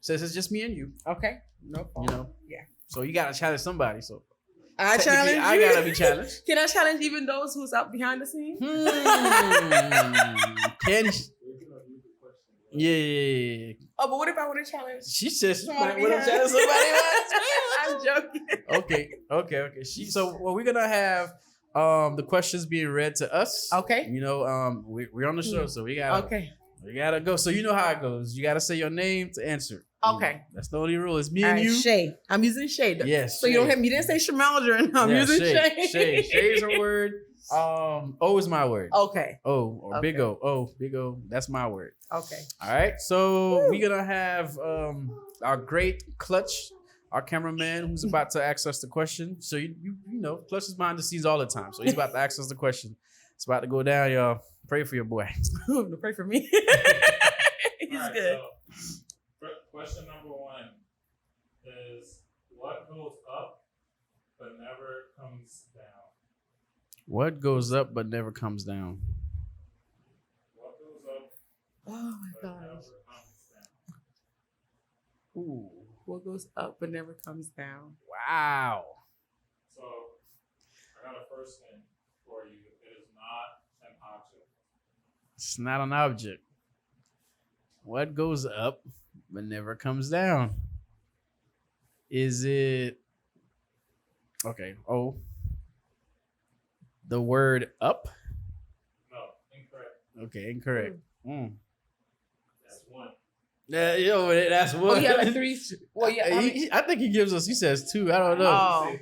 Since it's just me and you.
Okay. No problem.
So you gotta challenge somebody. So
I challenge you.
I gotta be challenged.
Can I challenge even those who's up behind the scenes?
Can yeah.
Oh, but what if I want to challenge?
She said she
Somebody
want to challenge somebody else.
I'm joking.
Okay. So we're gonna have the questions being read to us.
Okay.
You know, we're on the show, so we gotta go. So you know how it goes. You gotta say your name to answer.
Okay.
That's the only rule. It's me and you.
Shay. I'm using Shay.
Yes.
So you don't have me. You didn't say Shameldra. I'm using Shay.
Shay is her word. O is my word.
Okay.
O or big O. Big O. That's my word.
Okay.
All right. So we're gonna have our great Clutch, our cameraman, who's about to ask us the question. So you know, Clutch is behind the scenes all the time. So he's about to ask us the question. It's about to go down, y'all. Pray for your boy.
Pray for me. He's
right,
good.
So, question number 1 is, what goes up but never comes down?
What goes up but never comes down?
What goes up
Oh my
but
gosh.
never comes down?
Ooh.
What goes up but never comes down?
Wow.
So, I got a first thing for you. It is not an object.
It's not an object. What goes up but never comes down? Is it okay? Oh, the word up?
No, incorrect.
Okay, incorrect.
That's 1.
Yeah, yo, that's one.
Oh, yeah, like 3. Well, yeah.
I think he gives us. He says 2. I don't know.
Oh.
Say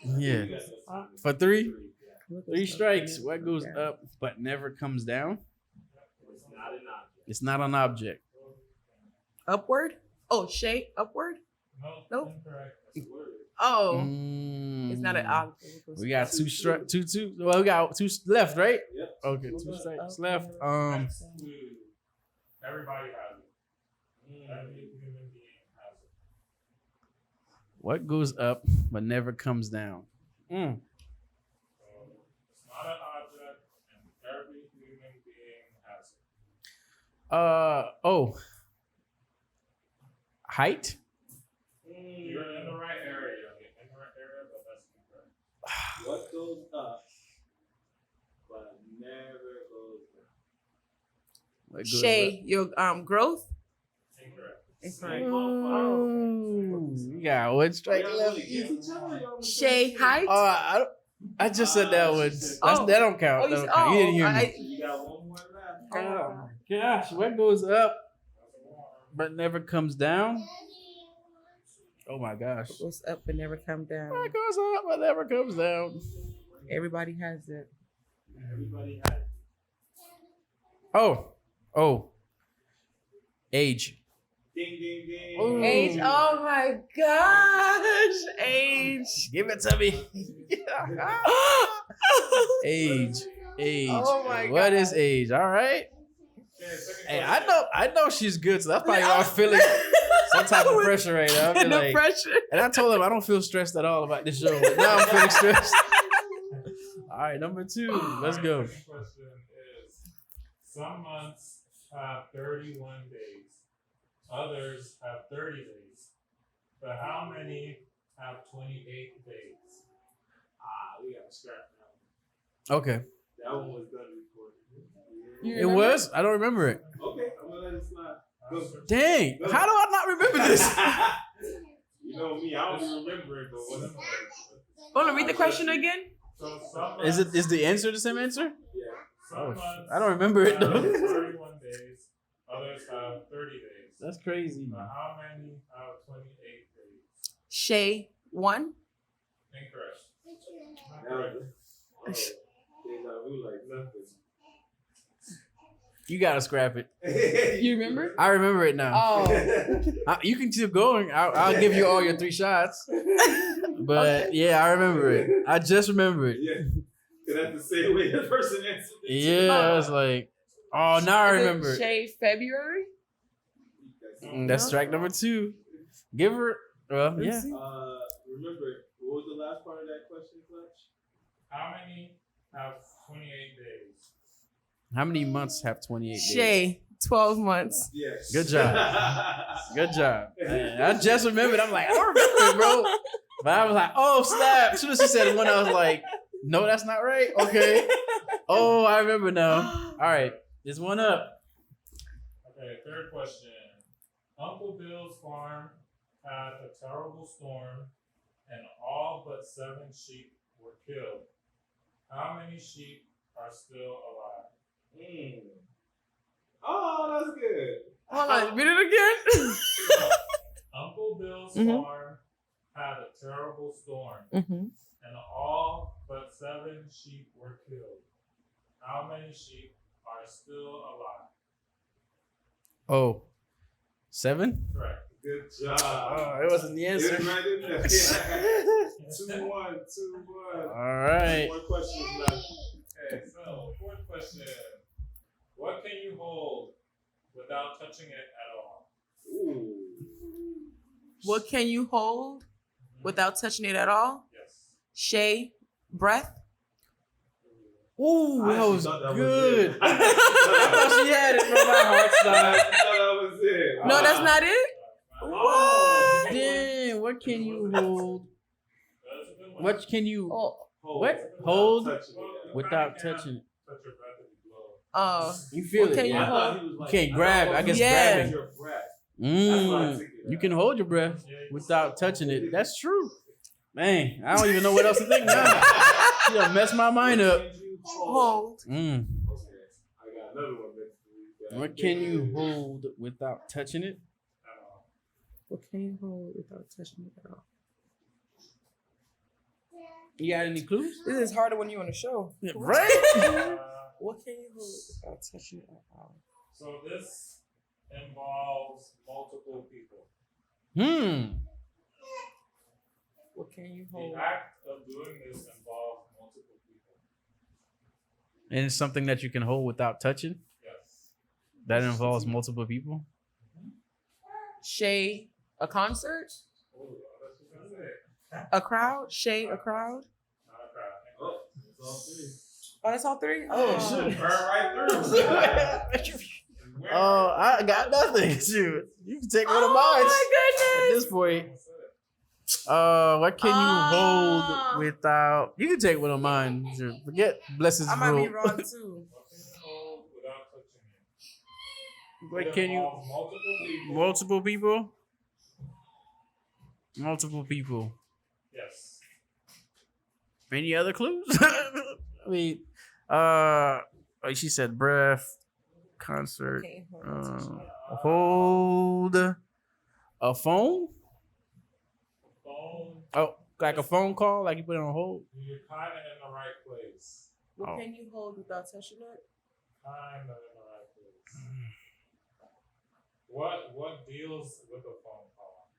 2,
Yeah,
yeah.
for 3.
Yeah.
3 strikes. What goes up but never comes down?
It's not an object.
It's not an object.
Upward? Oh, Shay, upward?
No,
Nope.
incorrect. That's a word.
Oh.
Mm.
It's not an object.
We got 2 strikes. 2. Well, we got 2 left, right?
Yep.
Okay, 2 strikes left.
That's 2. Everybody has it. Every human being has it.
What goes up but never comes down?
So it's not an object, and every human being has it.
Oh. Height?
You're in the right area. You're in the right area, but that's incorrect.
What goes up but never goes down?
What goes
Shay, your growth?
Incorrect.
Incorrect.
up? You got 1 strike left.
Shay, height?
I just said that one.
Oh.
That don't count.
Oh,
That don't count. You didn't hear me.
You got 1 more left.
Oh my gosh, what goes up but never comes down? Oh my gosh.
What goes up but never come down?
What goes up but never comes down?
Everybody has it.
Everybody has it.
Oh. Age.
Ding, ding, ding.
Ooh.
Age. Oh my gosh. Age.
Give it to me. Age.
Oh my
What is
God.
age? All right.
Okay, second
Hey,
question.
I know she's good, so that's probably why I'm feeling some type of pressure right now. I feel
The
like-
pressure.
and I told him I don't feel stressed at all about this show. But now I'm feeling stressed. All right, number 2. Let's
Alright,
go.
Second question is, some months have 31 days. Others have 30 days. But how many have 28 days?
We got to scrap that one.
Okay.
That one was done recorded.
You
It
remember?
was? I don't remember it.
Okay, I'm going to let it slide. Go.
Dang. How do I not remember this?
You know me, I don't even remember it, but whatever.
Want to read the question again?
So some
Is
months,
the answer the same answer?
Yeah.
some
Oh,
months
I don't remember it
have
though.
31 days. Others have 30 days.
That's crazy.
But how many have 28 days?
Shay, 1.
Incorrect.
That was deja vu like nothing.
You gotta scrap it.
You remember?
I remember it now.
Oh.
You can keep going. I'll give you all your 3 shots. But yeah, I remember it. I just remember it.
Yeah. Because that's the same way the person answered it.
Yeah, I was like, oh, now I
Is it
remember it.
Shay, February?
That's strike number 2. Give her. Well, yeah.
Remember, what was the last part of that question, Clutch?
How many have 28 days?
How many months have 28 days?
Shay, 12 months.
Yes.
Good job. Good job. I just remembered. I'm like, I don't remember it, bro. But I was like, oh snap! As soon as she said one, I was like, no, that's not right. Okay. Oh, I remember now. All right, there's one up.
Okay, third question. Uncle Bill's farm had a terrible storm, and all but 7 sheep were killed. How many sheep are still alive?
Oh, that's good.
Hold on, read it again.
Uncle Bill's
Mhm.
farm had a terrible storm,
Mm-hmm.
and all but 7 sheep were killed. How many sheep are still alive?
Oh, 7?
Correct.
Good job.
Oh, it wasn't the
It's
answer.
right in there. 2-1, 2-1.
All right.
One question left.
Okay, so fourth question. What can you hold without touching it at all?
Ooh.
What can you hold without touching it at all?
Yes.
Shay, breath.
Ooh,
I
that
actually
was
thought that was
good.
it.
I thought she had it, bro. My heart
I
stopped.
thought that was it.
No, that's not it.
Oh.
Damn, what can you hold?
That's a good one.
What can you
Oh,
What? Hold
Touching it.
without touching it?
Touch your breath if you blow.
oh.
You feel
What
it,
can you
yeah.
I thought
hold?
he was like,
You can't grab, I guess
Yeah.
grabbing.
Your breath. That's why I took it.
You can hold your breath without touching it. That's true. Man, I don't even know what else to think now. She done messed my mind up.
Hold.
Mm.
Okay, I got another one next to you.
What can you hold without touching it?
What can you hold without touching it at all?
You got any clues?
This is harder when you're on the show.
Right?
What can you hold without touching it at all?
So this involves multiple people.
What can you
The
hold?
act of doing this involves multiple people.
And it's something that you can hold without touching?
Yes.
That involves multiple people?
Shay, a concert?
Oh, that's what I was gonna say.
A crowd? Shay, a crowd?
Not a crowd.
Oh, it's all three.
Oh, that's all three?
Oh, shit.
Burn right through.
Oh, I got nothing. Shoot. You can take one of mine.
Oh,
At
my
this point. What can you hold without? You can take one of mine. Sure. Forget bless his
I might
rule.
be wrong too.
What can you hold without touching it?
What can you?
Multiple people.
Multiple people. Multiple people.
Yes.
Any other clues? I mean, like she said, breath, concert,
Okay, hold on.
hold a phone.
Phone.
Oh, like a phone call, like you put it on hold.
You're kind of in the right place.
What
Oh.
can you hold without touching it?
Kind of in the right place. What deals with a phone call?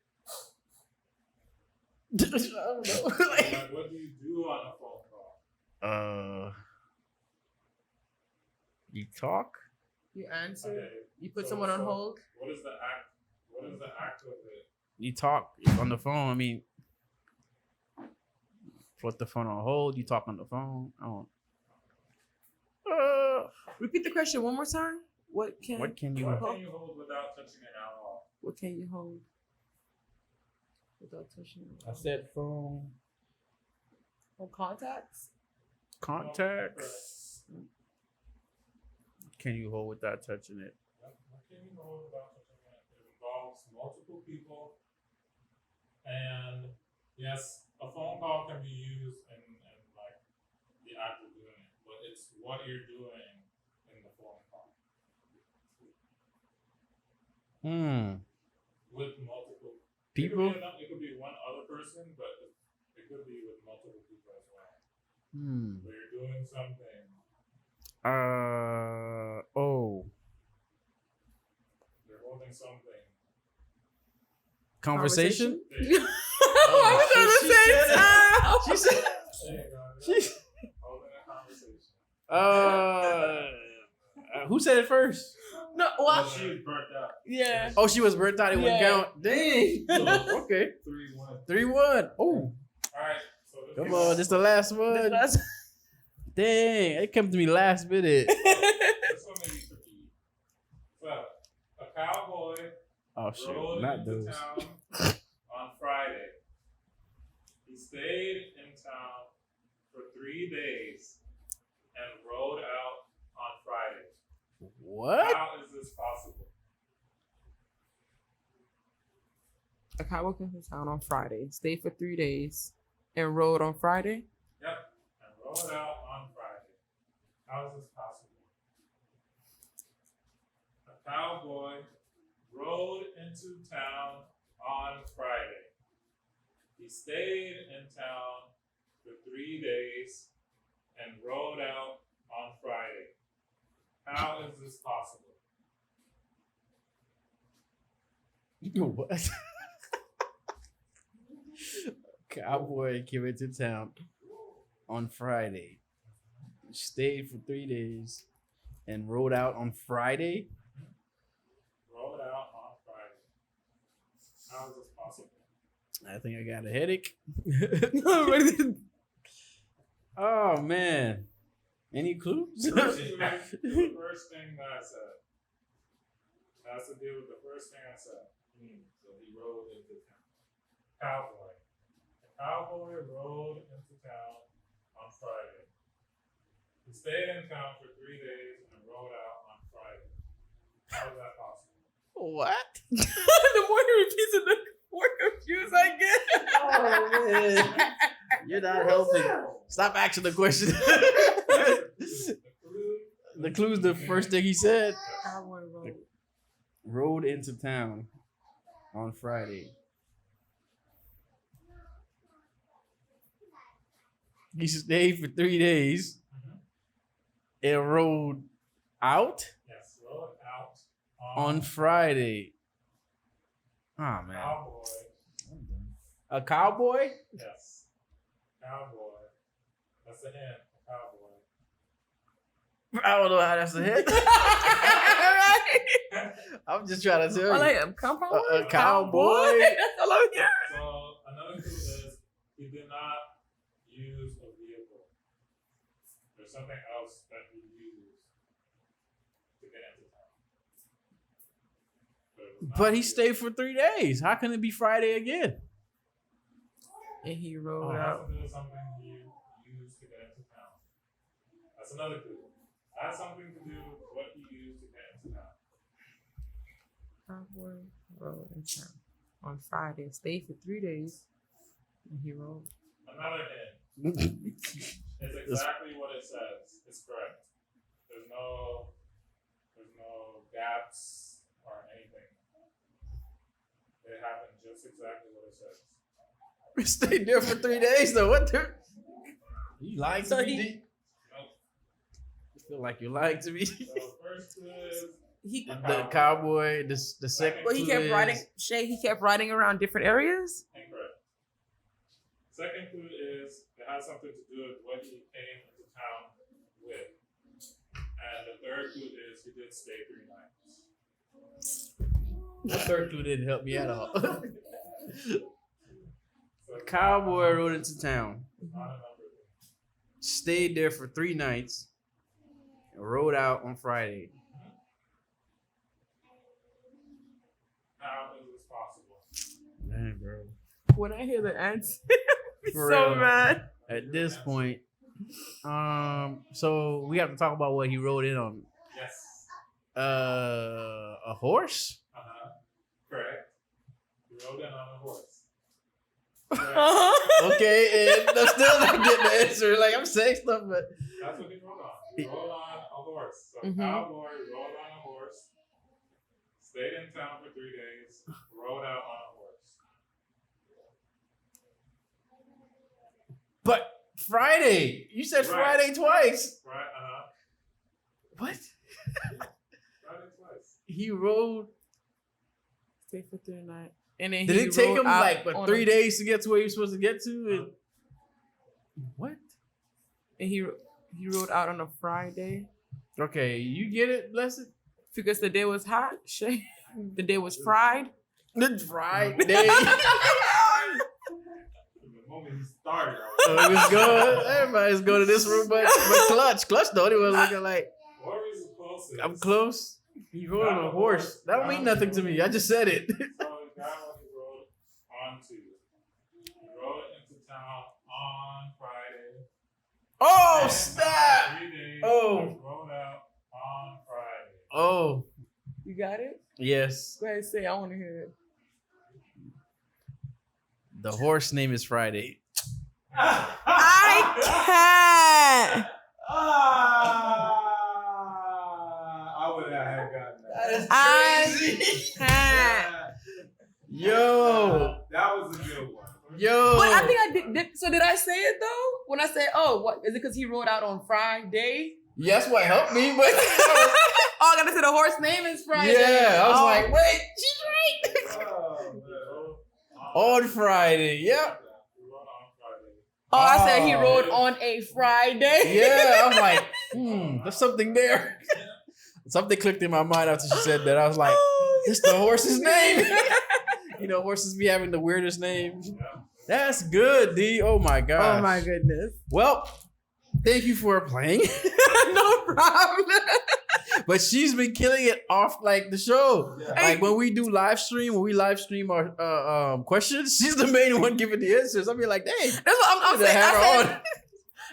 I don't know.
Like, what do you do on a phone call?
You talk.
You answer.
Okay.
You put
So-
someone on
so
hold.
What is the act? What is the act of it?
You talk on the phone. I mean, put the phone on hold. You talk on the phone. I don't.
Repeat the question one more time. What can
What can you?
What can you hold without touching it at all?
What can you hold without touching it?
I said phone.
Hold contacts.
Contacts. Can you hold without touching it?
What can you hold without touching it? It involves multiple people. And yes, a phone call can be used in like the act of doing it, but it's what you're doing in the phone call with multiple
People.
It could be one other person, but it could be with multiple people as well. Where you're doing something.
Oh.
You're holding something.
Conversation.
There you go.
Oh, at the same time.
She said.
There you go.
She-
Holding a conversation.
Who said it first?
No,
Well,
what?
she was burnt out.
Yeah.
Oh, she was burnt out. It wouldn't
Yeah.
count. Dang. Okay.
3-1.
3-1. Oh,
All right. So
come on. This the last one. Dang. It came to me last minute.
This one may be tricky. So, a cowboy
Oh shit.
rode
Not
into
those.
town on Friday. stayed in town for 3 days and rode out on Friday.
What?
How is this possible?
A cowboy came to town on Friday, stayed for 3 days, and rode on Friday.
Yep, and rode out on Friday. How is this possible? A cowboy rode into town on Friday. He stayed in town for 3 days and rode out on Friday. How is this possible?
What? Cowboy came into town on Friday, stayed for 3 days, and rode out on Friday.
Rode out on Friday. How is this possible?
I think I got a headache. Oh man. Any clues?
The first thing that I said. That's to deal with the first thing I said. So he rode into town. Cowboy. The cowboy rode into town on Friday. He stayed in town for 3 days and rode out on Friday. How is that possible?
What?
The more he repeats it, the more confused I get.
Oh man. You're not helping. Stop asking the question. The clue's the first thing he said.
Cowboy rode.
Rode into town on Friday. He stayed for 3 days and rode out
Yes, rode out
on Friday. Oh man.
Cowboy.
A cowboy?
Yes. Cowboy. That's the hint. A cowboy.
I don't know how that's a hit. I'm just trying to tell
I
you.
like him. Cowboy.
A cowboy.
That's all I'm hearing.
So another clue is he did not use a vehicle. There's something else that he used to get into town. It was not
But he
a vehicle.
stayed for 3 days. How can it be Friday again?
And he
It
rode
has
out.
to do with something he used to get into town. That's another clue. It has something to do with what he used to get into town.
Cowboy rode in town on Friday, stayed for 3 days, and he rode.
Another hint. It's exactly what it says. It's correct. There's no gaps or anything. It happened just exactly what it says.
We stayed there for 3 days though. What the? You lied to
So
me.
he-
D? I feel like you lied to me.
So first clue is
He,
The cowboy, the second.
well, he
clue
kept
is-
riding. Shay, he kept riding around different areas.
incorrect. Second clue is it has something to do with what he came into town with. And the third clue is he did stay 3 nights.
The third clue didn't help me at all.
So it's
Cowboy rode into town,
not a number thing.
stayed there for 3 nights, and rode out on Friday.
How is this possible?
Man, bro.
When I hear the answer, I'm
For
so
real.
mad.
At this point, so we have to talk about what he rode in on.
Yes.
A horse?
Correct. He rode in on a horse.
Okay, and I'm still not getting the answer. Like I'm saying stuff, but
That's what he rode on. He rode on a horse. So
Mhm.
cowboy rode on a horse, stayed in town for 3 days, rode out on a horse.
but Friday. You said
Right.
Friday twice.
Right?
What?
Friday twice.
He rode.
Stay for 3 nights. And then
Did
he
it take
rode
him
out
like
on
3
a-
days to get to where he was supposed to get to? And what?
And he rode out on a Friday
Okay, you get it, Blessed.
because the day was hot. Shay, the day was fried.
The Friday.
The moment he started, I was
So it was going. Everybody's going to this room, but Clutch. Clutch though, he was looking like
Where is the closest?
I'm close. He rode on a horse. That don't mean nothing to me. I just said it.
So the guy he rode onto. He rode into town on Friday.
Oh,
And
snap!
3 days
Oh.
was rolled out on Friday.
Oh,
You got it?
yes.
Go ahead, say. I want to hear it.
The horse name is Friday.
I can't.
I would not have gotten that.
I can't.
Yo.
That was a good one.
Yo.
But I think I did. So did I say it though? When I said, "Oh, what is it?" Because he rolled out on Friday.
Yeah, that's what helped me, but
Oh, I gotta say the horse name is Friday.
yeah, I was
Oh,
like, wait,
she's right.
Oh, man.
on Friday. Yep.
We rode on Friday.
Oh, I said he
Oh.
rode on a Friday.
Yeah, I'm like, there's something there. Something clicked in my mind after she said that. I was like, it's the horse's name. You know, horses be having the weirdest names. That's good, D. Oh my gosh.
Oh my goodness.
Well, thank you for playing.
No problem.
But she's been killing it off like the show.
Yeah.
Like when we do live stream, our questions, she's the main one giving the answers. I'll be like, dang.
That's what I'm
They
saying.
have her on.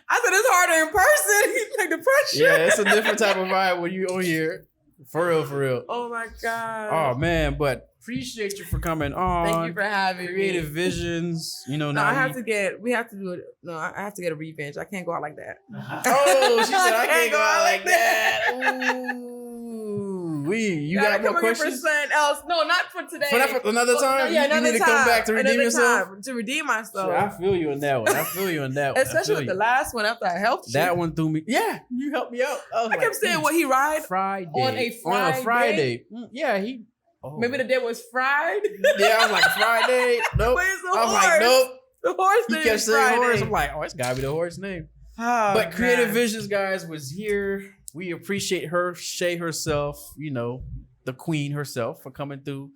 I said it's harder in person. Like the pressure.
Yeah, it's a different type of vibe when you on here. For real, for real.
Oh my god.
Oh man, but appreciate you for coming on.
Thank you for having
Cre8tive
me.
Visionz. You know,
No,
now
I have to do it. No, I have to get a revenge. I can't go out like that.
Oh, she said I can't go out like
that.
that. Ooh, you
Gotta
got more
come here for
questions?
something else. No, not for today.
For that for another
Oh,
time?
no, yeah,
You
another
need to
time.
come back to redeem
Another
yourself?
time to redeem myself.
Shit, I feel you on that one. I feel you on that one. I
Especially
feel
with the
you.
last one after I helped you.
That one threw me. Yeah, you helped me out.
I kept saying, what he ride?
Friday.
On a
On a
Friday?
Friday. Yeah, he. Oh.
Maybe the day was fried.
Yeah, I was like, Friday. Nope.
But it's the
I was
horse.
like, nope.
The horse
He
name
kept
is
saying
Friday.
horse. I'm like, oh, it's gotta be the horse name.
Oh,
But Cre8tive
man.
Visionz, guys, was here. We appreciate her, Shay herself, you know, the queen herself, for coming through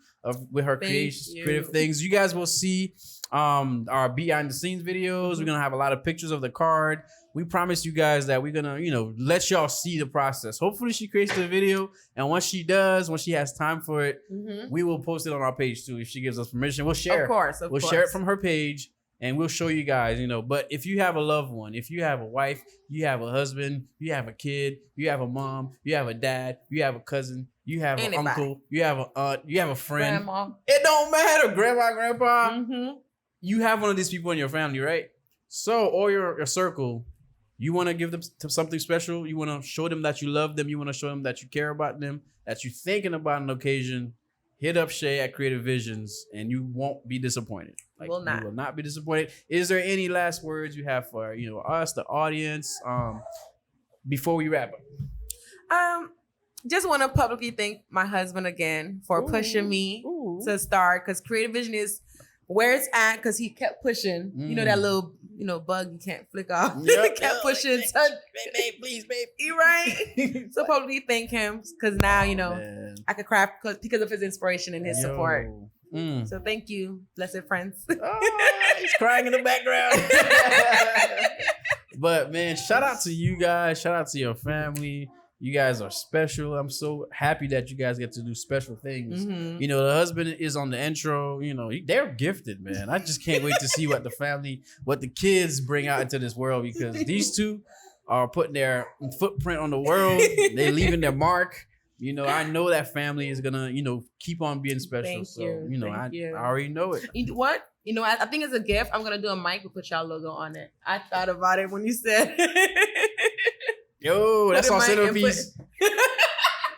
with her
Thank
creations,
you.
creative things. You guys will see our behind the scenes videos. We're gonna have a lot of pictures of the card. We promise you guys that we're gonna, you know, let y'all see the process. Hopefully she creates the video, and once she does, when she has time for it,
Mhm.
we will post it on our page too. If she gives us permission, we'll share.
Of course,
We'll share it from her page, and we'll show you guys, you know. But if you have a loved one, if you have a wife, you have a husband, you have a kid, you have a mom, you have a dad, you have a cousin, you have an
Anybody.
uncle, you have an aunt, you have a friend.
Grandma.
It don't matter, grandma, grandpa.
Mm-hmm.
You have one of these people in your family, right? So, or your circle, you want to give them something special. You want to show them that you love them. You want to show them that you care about them, that you're thinking about an occasion. Hit up Shay at Cre8tive Visionz, and you won't be disappointed.
Will not.
You will not be disappointed. Is there any last words you have for, you know, us, the audience, before we wrap up?
Just want to publicly thank my husband again for pushing me to start, because Cre8tive Vision is where it's at, because he kept pushing. You know that little, bug you can't flick off.
Yep.
He kept pushing.
Babe, please, babe.
You right? So publicly thank him, because now
Man.
I could craft because of his inspiration and his support.
Mm.
So thank you, blessed friends.
Oh, he's crying in the background. But man, shout out to you guys. Shout out to your family. You guys are special. I'm so happy that you guys get to do special things.
Mhm.
You know, the husband is on the intro. You know, they're gifted, man. I just can't wait to see what the kids bring out into this world, because these two are putting their footprint on the world. They're leaving their mark. You know, I know that family is gonna, keep on being special.
Thank
So,
you.
I
Thank you.
already know it.
You know what? I think it's a gift. I'm gonna do a mic and put y'all logo on it. I thought about it when you said.
Yo, that's
Put a
our
mic and
centerpiece.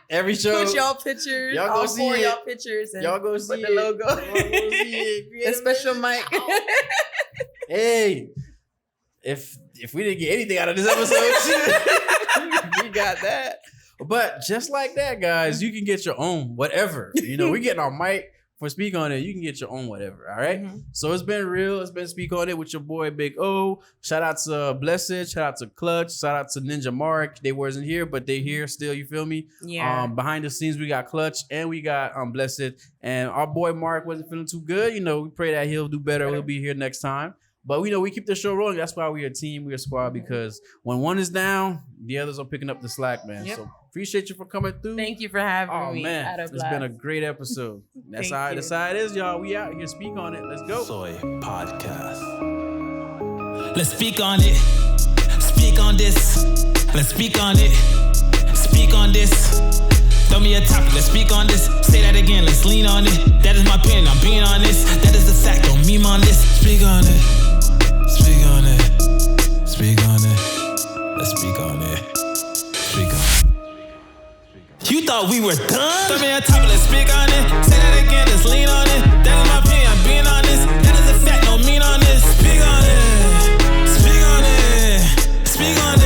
Every show.
Put y'all pictures.
Y'all go
all
see
four
it.
Y'all pictures. And
Y'all go
put
see
the
it.
logo.
Y'all go see it.
A special mic.
Hey, if we didn't get anything out of this episode, we got that. But just like that, guys, you can get your own whatever. We getting our mic for Speak On It. You can get your own whatever. All right.
Mhm.
So it's been real. It's been Speak On It with your boy Big O. Shout out to Blessed. Shout out to Clutch. Shout out to Ninja Mark. They wasn't here, but they here still. You feel me?
Yeah.
Behind the scenes, we got Clutch and we got Blessed. And our boy Mark wasn't feeling too good. We pray that he'll do better. He'll be here next time. But we keep the show rolling. That's why we're a team, we're a squad, because when one is down, the others are picking up the slack, man.
Yep.
So appreciate you for coming through.
Thank you for having
Oh
me.
man,
Had a
it's
blast.
been a great episode. That's
Thank
how
you.
it is, y'all. We out here. Speak On It. Let's go.
Soy Podcast. Let's speak on it. Speak on this. Let's speak on it. Speak on this. Throw me a topic. Let's speak on this. Say that again. Let's lean on it. That is my opinion. I'm being honest. That is the fact. Don't meme on this. Speak on it. Speak on it. Speak on it. Let's speak on it. Speak on it. You thought we were done? Throw me a topic. Let's speak on it. Say that again. Let's lean on it. That is my opinion. I'm being honest. That is the fact. Don't mean on this. Speak on it. Speak on it. Speak on it.